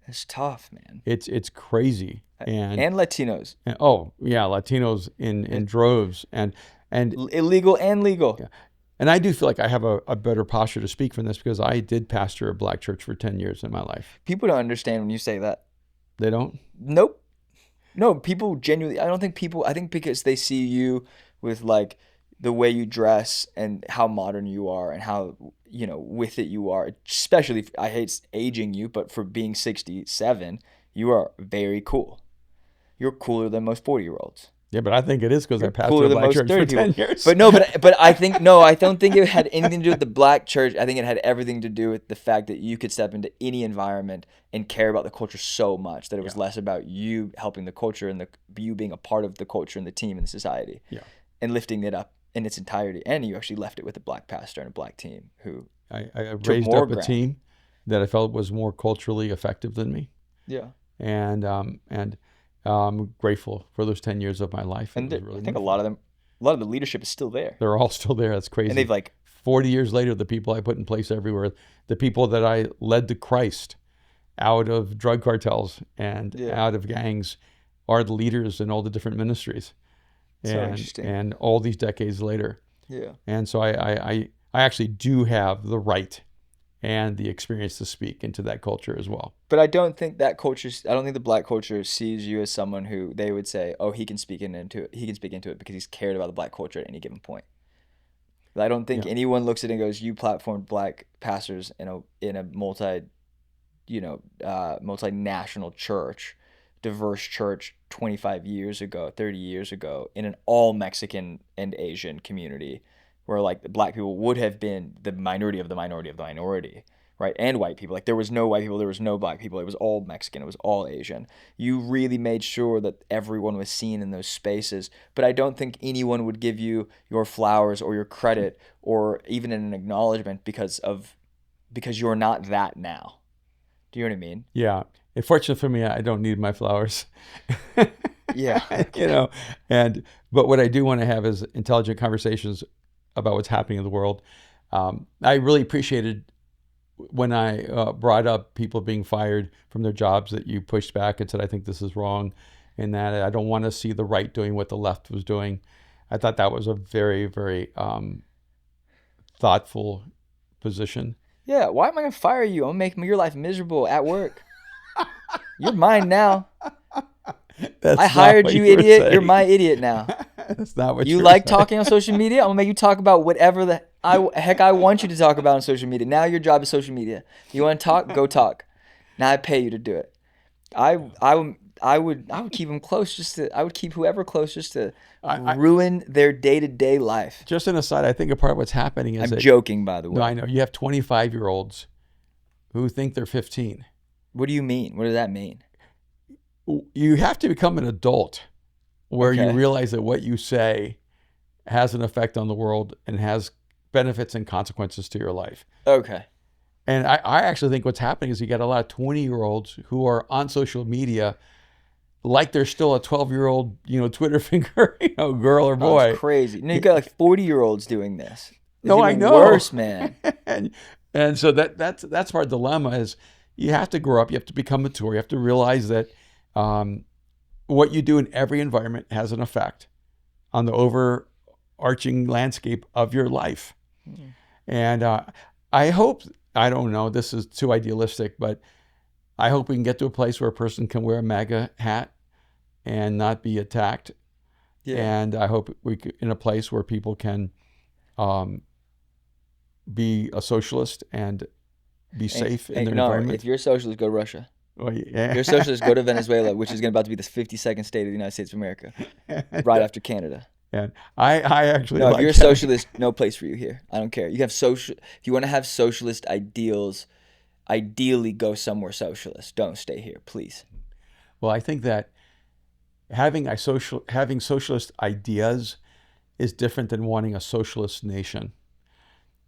[SPEAKER 2] It's tough, man.
[SPEAKER 1] It's crazy. And
[SPEAKER 2] Latinos.
[SPEAKER 1] Latinos in droves and
[SPEAKER 2] illegal and legal.
[SPEAKER 1] Yeah. And I do feel like I have a better posture to speak from this, because I did pastor a black church for 10 years in my life.
[SPEAKER 2] People don't understand when you say that.
[SPEAKER 1] They don't?
[SPEAKER 2] Nope. No, people genuinely, I think because they see you with like the way you dress and how modern you are and how, with it you are, especially, I hate aging you, but for being 67, you are very cool. You're cooler than most 40-year-olds.
[SPEAKER 1] Yeah, but I think it is because I
[SPEAKER 2] You're
[SPEAKER 1] pastored
[SPEAKER 2] cooler
[SPEAKER 1] a
[SPEAKER 2] than
[SPEAKER 1] black
[SPEAKER 2] most
[SPEAKER 1] church
[SPEAKER 2] 30
[SPEAKER 1] for
[SPEAKER 2] people.
[SPEAKER 1] 10 years.
[SPEAKER 2] But no, but I think, no, I don't think it had anything to do with the black church. I think it had everything to do with the fact that you could step into any environment and care about the culture so much that it was less about you helping the culture and you being a part of the culture and the team and the society.
[SPEAKER 1] Yeah.
[SPEAKER 2] And lifting it up in its entirety. And you actually left it with a black pastor and a black team who
[SPEAKER 1] I
[SPEAKER 2] took
[SPEAKER 1] raised
[SPEAKER 2] more
[SPEAKER 1] up a
[SPEAKER 2] ground.
[SPEAKER 1] team that I felt was more culturally effective than me.
[SPEAKER 2] Yeah.
[SPEAKER 1] And I'm grateful for those 10 years of my life.
[SPEAKER 2] And
[SPEAKER 1] really
[SPEAKER 2] I think a lot of the leadership is still there.
[SPEAKER 1] They're all still there. That's crazy.
[SPEAKER 2] And they've
[SPEAKER 1] 40 years later, the people I put in place everywhere, the people that I led to Christ out of drug cartels and out of gangs are the leaders in all the different ministries.
[SPEAKER 2] So interesting.
[SPEAKER 1] And all these decades later.
[SPEAKER 2] Yeah.
[SPEAKER 1] And so I actually do have the right and the experience to speak into that culture as well.
[SPEAKER 2] But I don't think the black culture sees you as someone who they would say, oh, he can speak into it because he's cared about the black culture at any given point. I don't think anyone looks at it and goes, you platformed black pastors in a multinational church, diverse church 25 years ago, 30 years ago, in an all Mexican and Asian community where like the black people would have been the minority of the minority of the minority, right? And white people. Like there was no white people, there was no black people. It was all Mexican, it was all Asian. You really made sure that everyone was seen in those spaces. But I don't think anyone would give you your flowers or your credit or even an acknowledgement because you're not that now. Do you know what I mean?
[SPEAKER 1] Yeah. And fortunately for me, I don't need my flowers.
[SPEAKER 2] Yeah.
[SPEAKER 1] But what I do want to have is intelligent conversations about what's happening in the world. I really appreciated when I brought up people being fired from their jobs that you pushed back and said, I think this is wrong, and that I don't want to see the right doing what the left was doing. I thought that was a very, very thoughtful position.
[SPEAKER 2] Yeah, why am I going to fire you? I'm going to make your life miserable at work. You're mine now. I hired you, idiot. You're my idiot now.
[SPEAKER 1] That's not what
[SPEAKER 2] you
[SPEAKER 1] you're
[SPEAKER 2] like
[SPEAKER 1] saying.
[SPEAKER 2] talking on social media. I'm gonna make you talk about whatever the heck I want you to talk about on social media. Now your job is social media. You want to talk? Go talk. Now I pay you to do it. I would keep them close I would keep whoever close just to ruin their day-to-day life.
[SPEAKER 1] Just an aside, I think a part of what's happening is
[SPEAKER 2] I'm joking, by the way.
[SPEAKER 1] No, I know. You have 25-year-olds who think they're 15.
[SPEAKER 2] What do you mean? What does that mean?
[SPEAKER 1] You have to become an adult where you realize that what you say has an effect on the world and has benefits and consequences to your life.
[SPEAKER 2] Okay.
[SPEAKER 1] And I actually think what's happening is you got a lot of 20-year-olds who are on social media like they're still a 12-year-old, Twitter finger, girl or boy.
[SPEAKER 2] That's crazy. You got like 40-year-olds doing this. It's
[SPEAKER 1] no, I know.
[SPEAKER 2] Worse, man.
[SPEAKER 1] and so that's our dilemma is you have to grow up, you have to become mature, you have to realize that what you do in every environment has an effect on the overarching landscape of your life. Mm. And I hope, I don't know, this is too idealistic, but I hope we can get to a place where a person can wear a MAGA hat and not be attacked. Yeah. And I hope we could, in a place where people can be a socialist and be safe in their environment.
[SPEAKER 2] If you're a socialist, go to Russia.
[SPEAKER 1] Well, yeah.
[SPEAKER 2] If you're a socialist, go to Venezuela, which is about to be the 52nd state of the United States of America, right after Canada.
[SPEAKER 1] And I actually
[SPEAKER 2] if you're a socialist, no place for you here. I don't care. You have if you want to have socialist ideals, ideally go somewhere socialist. Don't stay here, please.
[SPEAKER 1] Well, I think that having socialist ideas is different than wanting a socialist nation.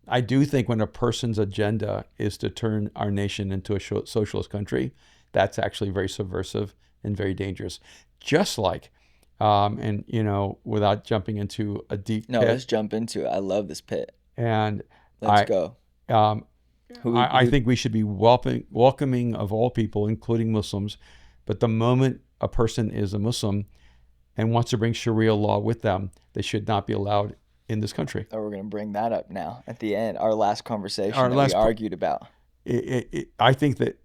[SPEAKER 1] I do think when a person's agenda is to turn our nation into a socialist country, that's actually very subversive and very dangerous. Just like, without jumping into a deep pit.
[SPEAKER 2] Let's jump into it. I love this pit.
[SPEAKER 1] And
[SPEAKER 2] let's go.
[SPEAKER 1] I think we should be welcoming of all people, including Muslims. But the moment a person is a Muslim and wants to bring Sharia law with them, they should not be allowed in this country.
[SPEAKER 2] Oh, we're going to bring that up now at the end. Our last conversation we argued about.
[SPEAKER 1] I think that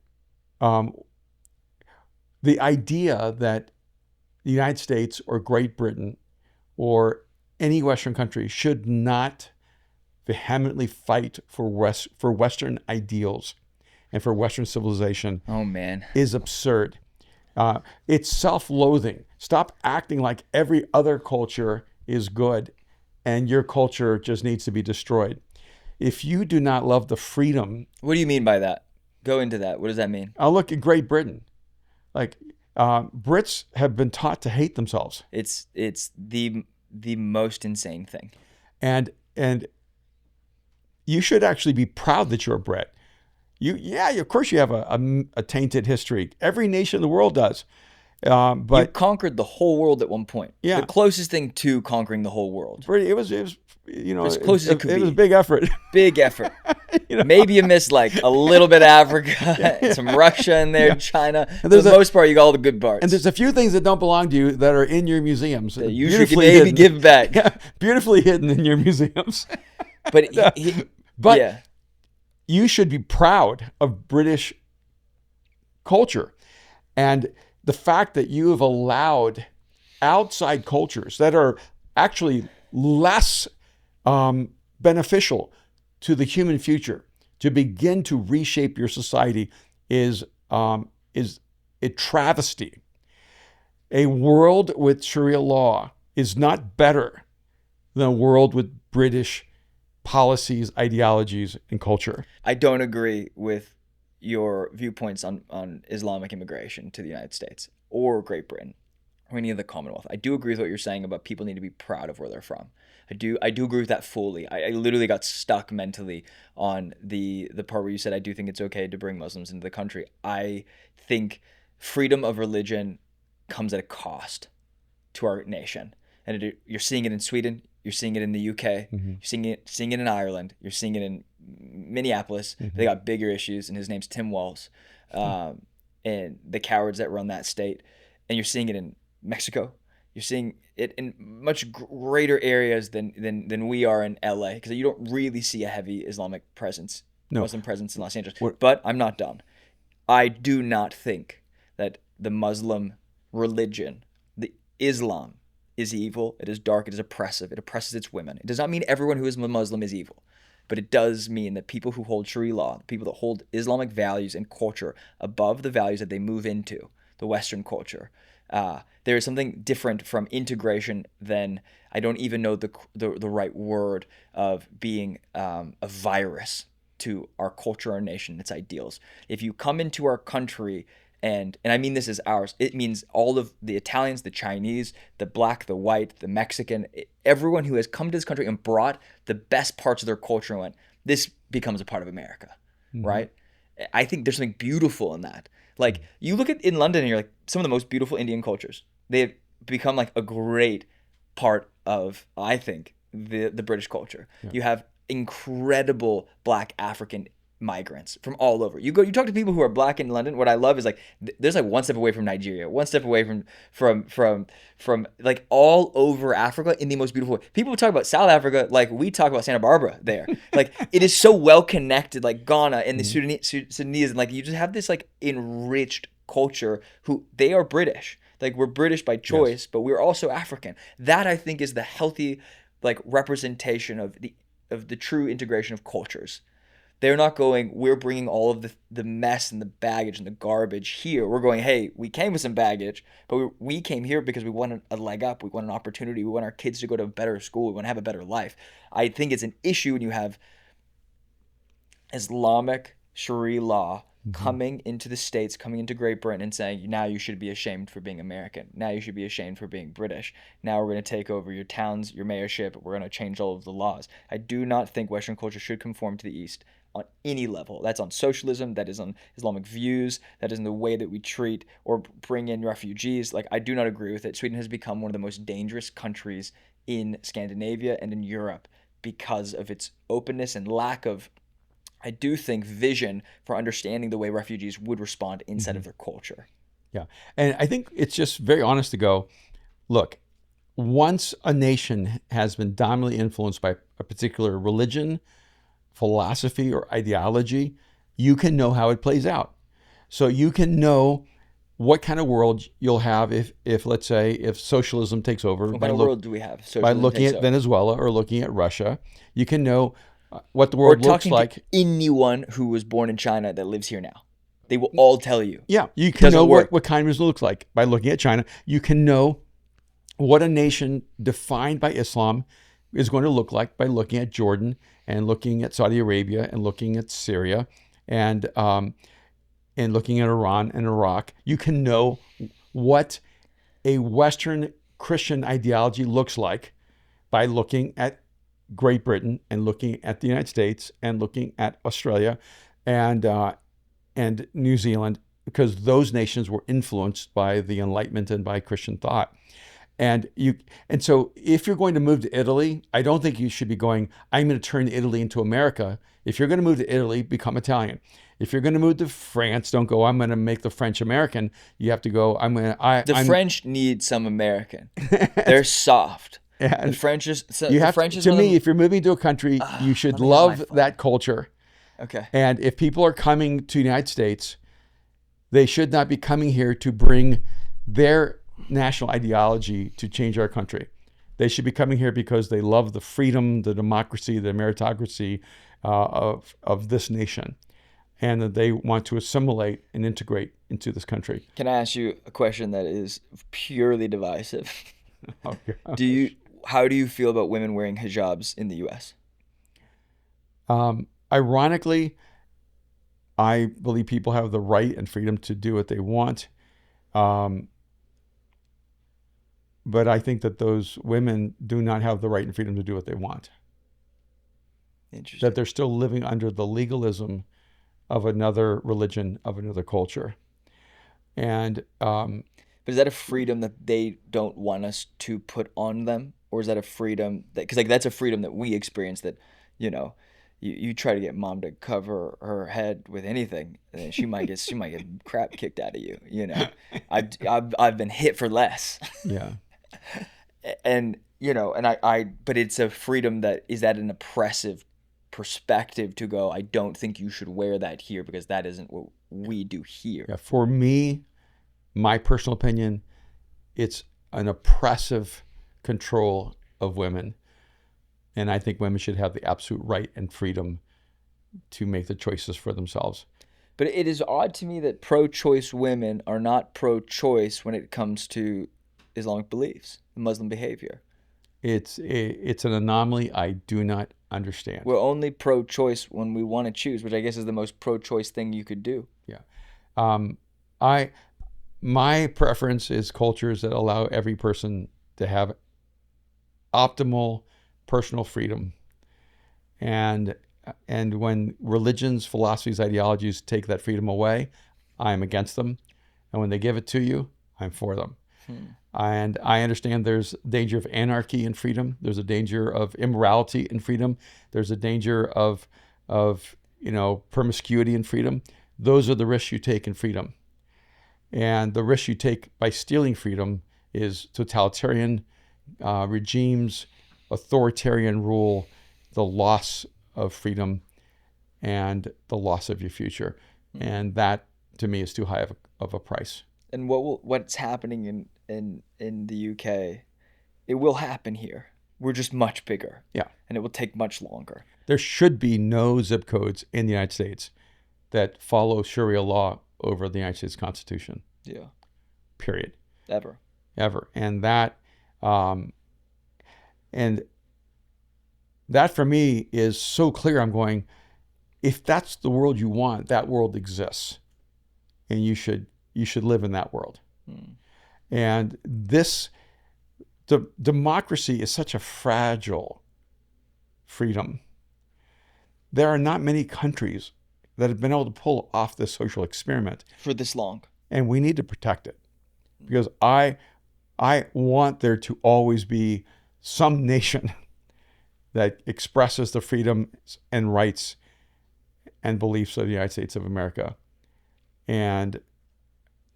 [SPEAKER 1] the idea that the United States or Great Britain or any Western country should not vehemently fight for Western ideals and for Western civilization.
[SPEAKER 2] Oh man,
[SPEAKER 1] is absurd. It's self-loathing. Stop acting like every other culture is good and your culture just needs to be destroyed. If you do not love the freedom...
[SPEAKER 2] What do you mean by that? Go into that. What does that mean?
[SPEAKER 1] I'll look at Great Britain. Like, Brits have been taught to hate themselves.
[SPEAKER 2] It's the most insane thing.
[SPEAKER 1] And you should actually be proud that you're a Brit. Of course you have a tainted history. Every nation in the world does. But
[SPEAKER 2] you conquered the whole world at one point.
[SPEAKER 1] Yeah.
[SPEAKER 2] The closest thing to conquering the whole world.
[SPEAKER 1] It was as
[SPEAKER 2] close as it could be.
[SPEAKER 1] It was a big effort.
[SPEAKER 2] Big effort. Maybe you missed like a little bit of Africa, some Russia in there, China. For the most part, you got all the good parts.
[SPEAKER 1] And there's a few things that don't belong to you that are in your museums.
[SPEAKER 2] That you should maybe give back.
[SPEAKER 1] Yeah, beautifully hidden in your museums.
[SPEAKER 2] But
[SPEAKER 1] you should be proud of British culture. And the fact that you have allowed outside cultures that are actually less beneficial to the human future to begin to reshape your society is a travesty. A world with Sharia law is not better than a world with British policies, ideologies, and culture.
[SPEAKER 2] I don't agree with your viewpoints on Islamic immigration to the United States or Great Britain or any of the Commonwealth. I do agree with what you're saying about people need to be proud of where they're from. I do agree with that fully. I literally got stuck mentally on the part where you said I do think it's okay to bring Muslims into the country. I think freedom of religion comes at a cost to our nation. And you're seeing it in Sweden, you're seeing it in the UK, you're seeing it in Ireland, you're seeing it in Minneapolis. They got bigger issues, and his name's Tim Walz, and the cowards that run that state. And you're seeing it in Mexico. You're seeing it in much greater areas than we are in LA, because you don't really see a heavy Islamic presence, Muslim presence in Los Angeles. But I'm not done. I do not think that the Muslim religion, the Islam, is evil. It is dark. It is oppressive. It oppresses its women. It does not mean everyone who is Muslim is evil, but it does mean that people who hold Sharia law, people that hold Islamic values and culture above the values that they move into, the Western culture, there is something different from integration than, I don't even know the right word, of being a virus to our culture, our nation, its ideals. If you come into our country, and I mean this is ours, it means all of the Italians, the Chinese, the black, the white, the Mexican, everyone who has come to this country and brought the best parts of their culture and went, this becomes a part of America, right? I think there's something beautiful in that. Like, you look at in London and you're like, some of the most beautiful Indian cultures, they've become like a great part of, I think, the British culture. Yeah. You have incredible black African migrants from all over. You talk to people who are black in London. What I love is like there's like one step away from Nigeria, one step away from like all over Africa in the most beautiful way. People talk about South Africa like we talk about Santa Barbara there. Like it is so well connected, like Ghana and the Sudanese, and like you just have this like enriched culture who they are British. Like we're British by choice, but we're also African. That I think is the healthy like representation of the true integration of cultures. They're not going, we're bringing all of the mess and the baggage and the garbage here. We're going, hey, we came with some baggage, but we came here because we want a leg up. We want an opportunity. We want our kids to go to a better school. We want to have a better life. I think it's an issue when you have Islamic Sharia law coming into the States, coming into Great Britain and saying, now you should be ashamed for being American. Now you should be ashamed for being British. Now we're going to take over your towns, your mayorship. We're going to change all of the laws. I do not think Western culture should conform to the East on any level. That's on socialism, that is on Islamic views, that is in the way that we treat or bring in refugees. Like, I do not agree with it. Sweden has become one of the most dangerous countries in Scandinavia and in Europe because of its openness and lack of, I do think, vision for understanding the way refugees would respond inside of their culture.
[SPEAKER 1] Yeah. And I think it's just very honest to go, look, once a nation has been dominantly influenced by a particular religion, philosophy, or ideology, you can know how it plays out. So you can know what kind of world you'll have if let's say, if socialism takes over.
[SPEAKER 2] What kind of world do we have?
[SPEAKER 1] By looking at Venezuela or looking at Russia, you can know what the world looks like.
[SPEAKER 2] To anyone who was born in China that lives here now. They will all tell you.
[SPEAKER 1] Yeah, you can know what communism looks like by looking at China. You can know what a nation defined by Islam is going to look like by looking at Jordan and looking at Saudi Arabia and looking at Syria and looking at Iran and Iraq. You can know what a Western Christian ideology looks like by looking at Great Britain and looking at the United States and looking at Australia and New Zealand, because those nations were influenced by the Enlightenment and by Christian thought. And so if you're going to move to Italy, I don't think you should be going, I'm going to turn Italy into America. If you're going to move to Italy, become Italian. If you're going to move to France, don't go, I'm going to make the French American. You have to go,
[SPEAKER 2] French need some American. They're soft.
[SPEAKER 1] And
[SPEAKER 2] the French is,
[SPEAKER 1] if you're moving to a country, you should love that culture.
[SPEAKER 2] Okay.
[SPEAKER 1] And if people are coming to the United States, they should not be coming here to bring their national ideology to change our country. They should be coming here because they love the freedom, the democracy, the meritocracy of this nation, and that they want to assimilate and integrate into this country.
[SPEAKER 2] Can I ask you a question that is purely divisive?
[SPEAKER 1] Oh,
[SPEAKER 2] how do you feel about women wearing hijabs in the U.S.?
[SPEAKER 1] Ironically, I believe people have the right and freedom to do what they want. But I think that those women do not have the right and freedom to do what they want.
[SPEAKER 2] Interesting.
[SPEAKER 1] That they're still living under the legalism of another religion, of another culture. And
[SPEAKER 2] but is that a freedom that they don't want us to put on them? Or is that a freedom that, because that's a freedom that we experience, that, you try to get mom to cover her head with anything, and she might get crap kicked out of you. I've been hit for less.
[SPEAKER 1] Yeah.
[SPEAKER 2] And but it's a freedom that is that an oppressive perspective to go, I don't think you should wear that here because that isn't what we do here.
[SPEAKER 1] Yeah, for me, my personal opinion, it's an oppressive control of women. And I think women should have the absolute right and freedom to make the choices for themselves.
[SPEAKER 2] But it is odd to me that pro-choice women are not pro-choice when it comes to Islamic beliefs, Muslim behavior.
[SPEAKER 1] It's an anomaly I do not understand.
[SPEAKER 2] We're only pro-choice when we want to choose, which I guess is the most pro-choice thing you could do.
[SPEAKER 1] Yeah. My preference is cultures that allow every person to have optimal personal freedom. And when religions, philosophies, ideologies take that freedom away, I'm against them. And when they give it to you, I'm for them. And I understand there's danger of anarchy in freedom. There's a danger of immorality in freedom. There's a danger of promiscuity in freedom. Those are the risks you take in freedom. And the risk you take by stealing freedom is totalitarian regimes, authoritarian rule, the loss of freedom, and the loss of your future. And that, to me, is too high of a price.
[SPEAKER 2] And what's happening in the UK, it will happen here. We're just much bigger.
[SPEAKER 1] Yeah.
[SPEAKER 2] And it will take much longer.
[SPEAKER 1] There should be no zip codes in the United States that follow Sharia law over the United States Constitution.
[SPEAKER 2] Yeah.
[SPEAKER 1] Period.
[SPEAKER 2] Ever.
[SPEAKER 1] And that for me is so clear. I'm going, if that's the world you want, that world exists. And you should live in that world. And democracy is such a fragile freedom. There are not many countries that have been able to pull off this social experiment
[SPEAKER 2] for this long.
[SPEAKER 1] And we need to protect it, because I want there to always be some nation that expresses the freedoms and rights and beliefs of the United States of America. And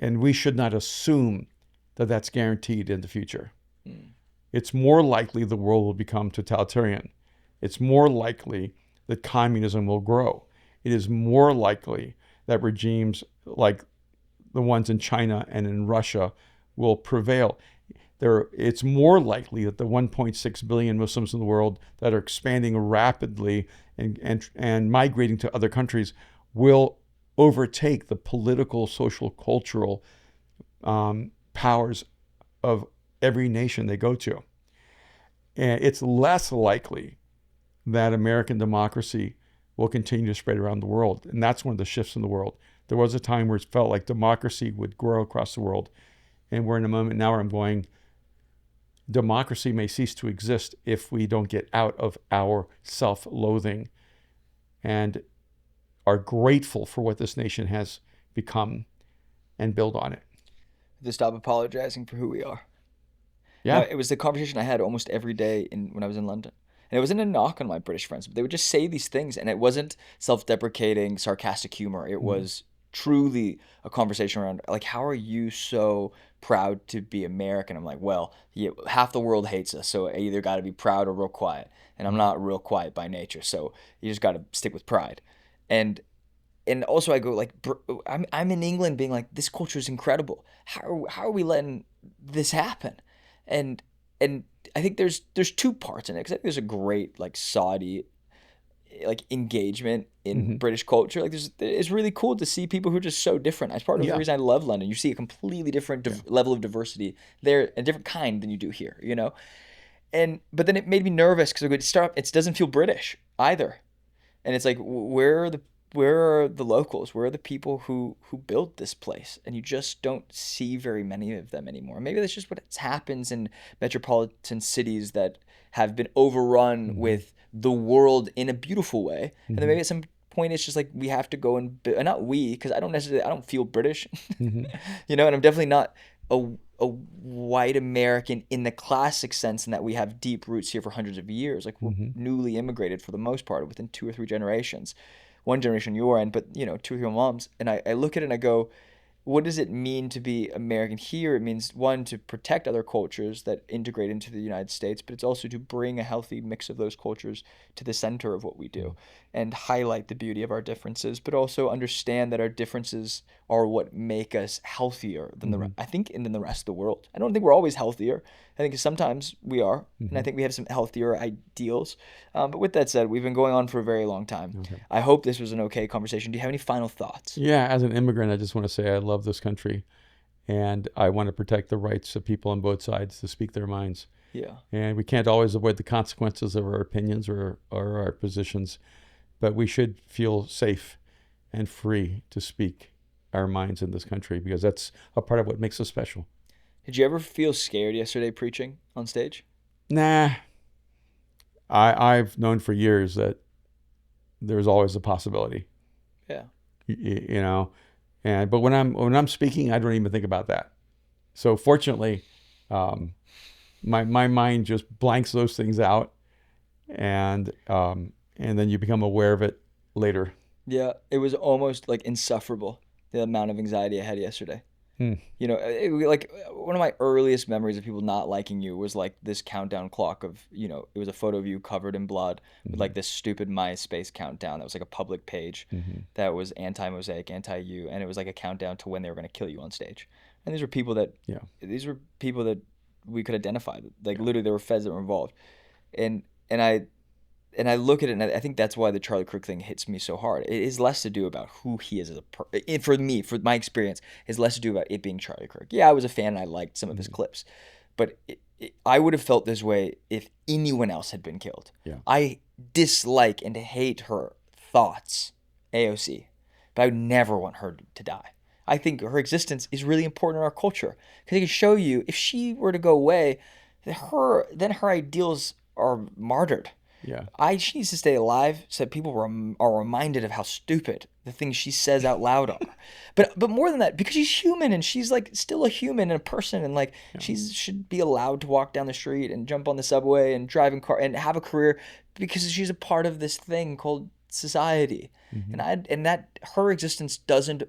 [SPEAKER 1] we should not assume that that's guaranteed in the future. It's more likely the world will become totalitarian. It's more likely that communism will grow. It is more likely that regimes like the ones in China and in Russia will prevail. It's more likely that the 1.6 billion Muslims in the world that are expanding rapidly and migrating to other countries will overtake the political, social, cultural powers of every nation they go to. And it's less likely that American democracy will continue to spread around the world. And that's one of the shifts in the world. There was a time where it felt like democracy would grow across the world. And we're in a moment now where I'm going, democracy may cease to exist if we don't get out of our self-loathing and are grateful for what this nation has become and build on it.
[SPEAKER 2] To stop apologizing for who we are.
[SPEAKER 1] Yeah.
[SPEAKER 2] No, it was the conversation I had almost every day when I was in London. And it wasn't a knock on my British friends, but they would just say these things, and it wasn't self-deprecating, sarcastic humor. It was truly a conversation around, like, how are you so proud to be American? I'm like, well, yeah, half the world hates us, so I either got to be proud or real quiet. And I'm not real quiet by nature, so you just got to stick with pride. And also I go, like, I'm in England being like, this culture is incredible. How are we letting this happen? And I think there's two parts in it, because I think there's a great, like, Saudi, like, engagement in British culture. Like, it's really cool to see people who are just so different. That's part of the reason I love London. You see a completely different level of diversity there, a different kind than you do here, you know? But then it made me nervous because it doesn't feel British either. And it's like, where are the locals? Where are the people who built this place? And you just don't see very many of them anymore. Maybe that's just what happens in metropolitan cities that have been overrun with the world in a beautiful way. And then maybe at some point it's just like we have to go and not we, because I don't feel British, you know, and I'm definitely not a white American in the classic sense, in that we have deep roots here for hundreds of years. Like, we're newly immigrated for the most part within 2 or 3 generations. One generation your end, but, you know, 2 or 3 moms. And I look at it and I go, what does it mean to be American here? It means, one, to protect other cultures that integrate into the United States, but it's also to bring a healthy mix of those cultures to the center of what we do and highlight the beauty of our differences, but also understand that our differences are what make us healthier than the rest of the world. I don't think we're always healthier. I think sometimes we are, and I think we have some healthier ideals. But with that said, we've been going on for a very long time. Okay. I hope this was an okay conversation. Do you have any final thoughts?
[SPEAKER 1] Yeah, as an immigrant, I just want to say I love this country, and I want to protect the rights of people on both sides to speak their minds.
[SPEAKER 2] Yeah.
[SPEAKER 1] And we can't always avoid the consequences of our opinions or our positions, but we should feel safe and free to speak our minds in this country, because that's a part of what makes us special.
[SPEAKER 2] Did you ever feel scared yesterday preaching on stage?
[SPEAKER 1] Nah. I've known for years that there's always a possibility.
[SPEAKER 2] Yeah.
[SPEAKER 1] You know, but when I'm speaking, I don't even think about that. So fortunately, my mind just blanks those things out, and then you become aware of it later.
[SPEAKER 2] Yeah, it was almost like insufferable, the amount of anxiety I had yesterday. You know, like, one of my earliest memories of people not liking you was like this countdown clock of, you know, it was a photo of you covered in blood with like this stupid MySpace countdown that was like a public page that was anti-Mosaic, anti-you, and it was like a countdown to when they were going to kill you on stage. And these were people that we could identify. Like, literally, there were feds that were involved, and I look at it, and I think that's why the Charlie Kirk thing hits me so hard. It is less to do about who he is as a person. For me, for my experience, it's less to do about it being Charlie Kirk. Yeah, I was a fan and I liked some of his clips, but I would have felt this way if anyone else had been killed.
[SPEAKER 1] Yeah. I
[SPEAKER 2] dislike and hate her thoughts, AOC, but I would never want her to die. I think her existence is really important in our culture, because it can show you, if she were to go away, then her ideals are martyred.
[SPEAKER 1] Yeah.
[SPEAKER 2] She needs to stay alive so that people are reminded of how stupid the things she says out loud are. But more than that, because she's human, and she's like still a human and a person, and like she should be allowed to walk down the street and jump on the subway and drive in car and have a career, because she's a part of this thing called society. And that her existence doesn't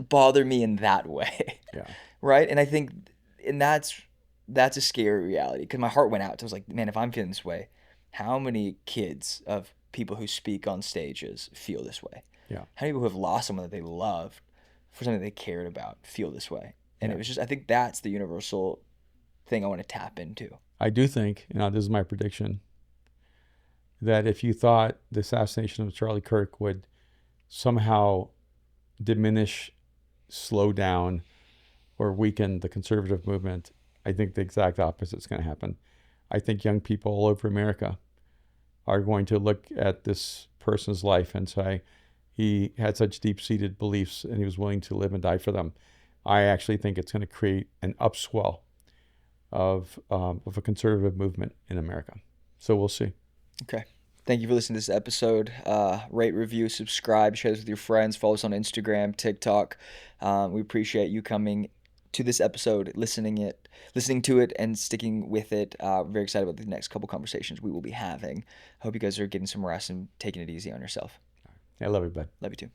[SPEAKER 2] bother me in that way.
[SPEAKER 1] Yeah.
[SPEAKER 2] Right? And I think, and that's a scary reality, because my heart went out. I was like, man, if I'm feeling this way, how many kids of people who speak on stages feel this way?
[SPEAKER 1] Yeah.
[SPEAKER 2] How many people who have lost someone that they loved for something they cared about feel this way. And it was just, I think that's the universal thing I want to tap into.
[SPEAKER 1] I do think, this is my prediction, that if you thought the assassination of Charlie Kirk would somehow diminish, slow down, or weaken the conservative movement, I think the exact opposite is going to happen. I think young people all over America are going to look at this person's life and say, he had such deep-seated beliefs and he was willing to live and die for them. I actually think it's going to create an upswell of a conservative movement in America. So we'll see.
[SPEAKER 2] Okay. Thank you for listening to this episode. Rate, review, subscribe, share this with your friends, follow us on Instagram, TikTok. We appreciate you coming to this episode, listening to it, and sticking with it. Very excited about the next couple conversations we will be having. Hope you guys are getting some rest and taking it easy on yourself.
[SPEAKER 1] I love you, bud.
[SPEAKER 2] Love you too.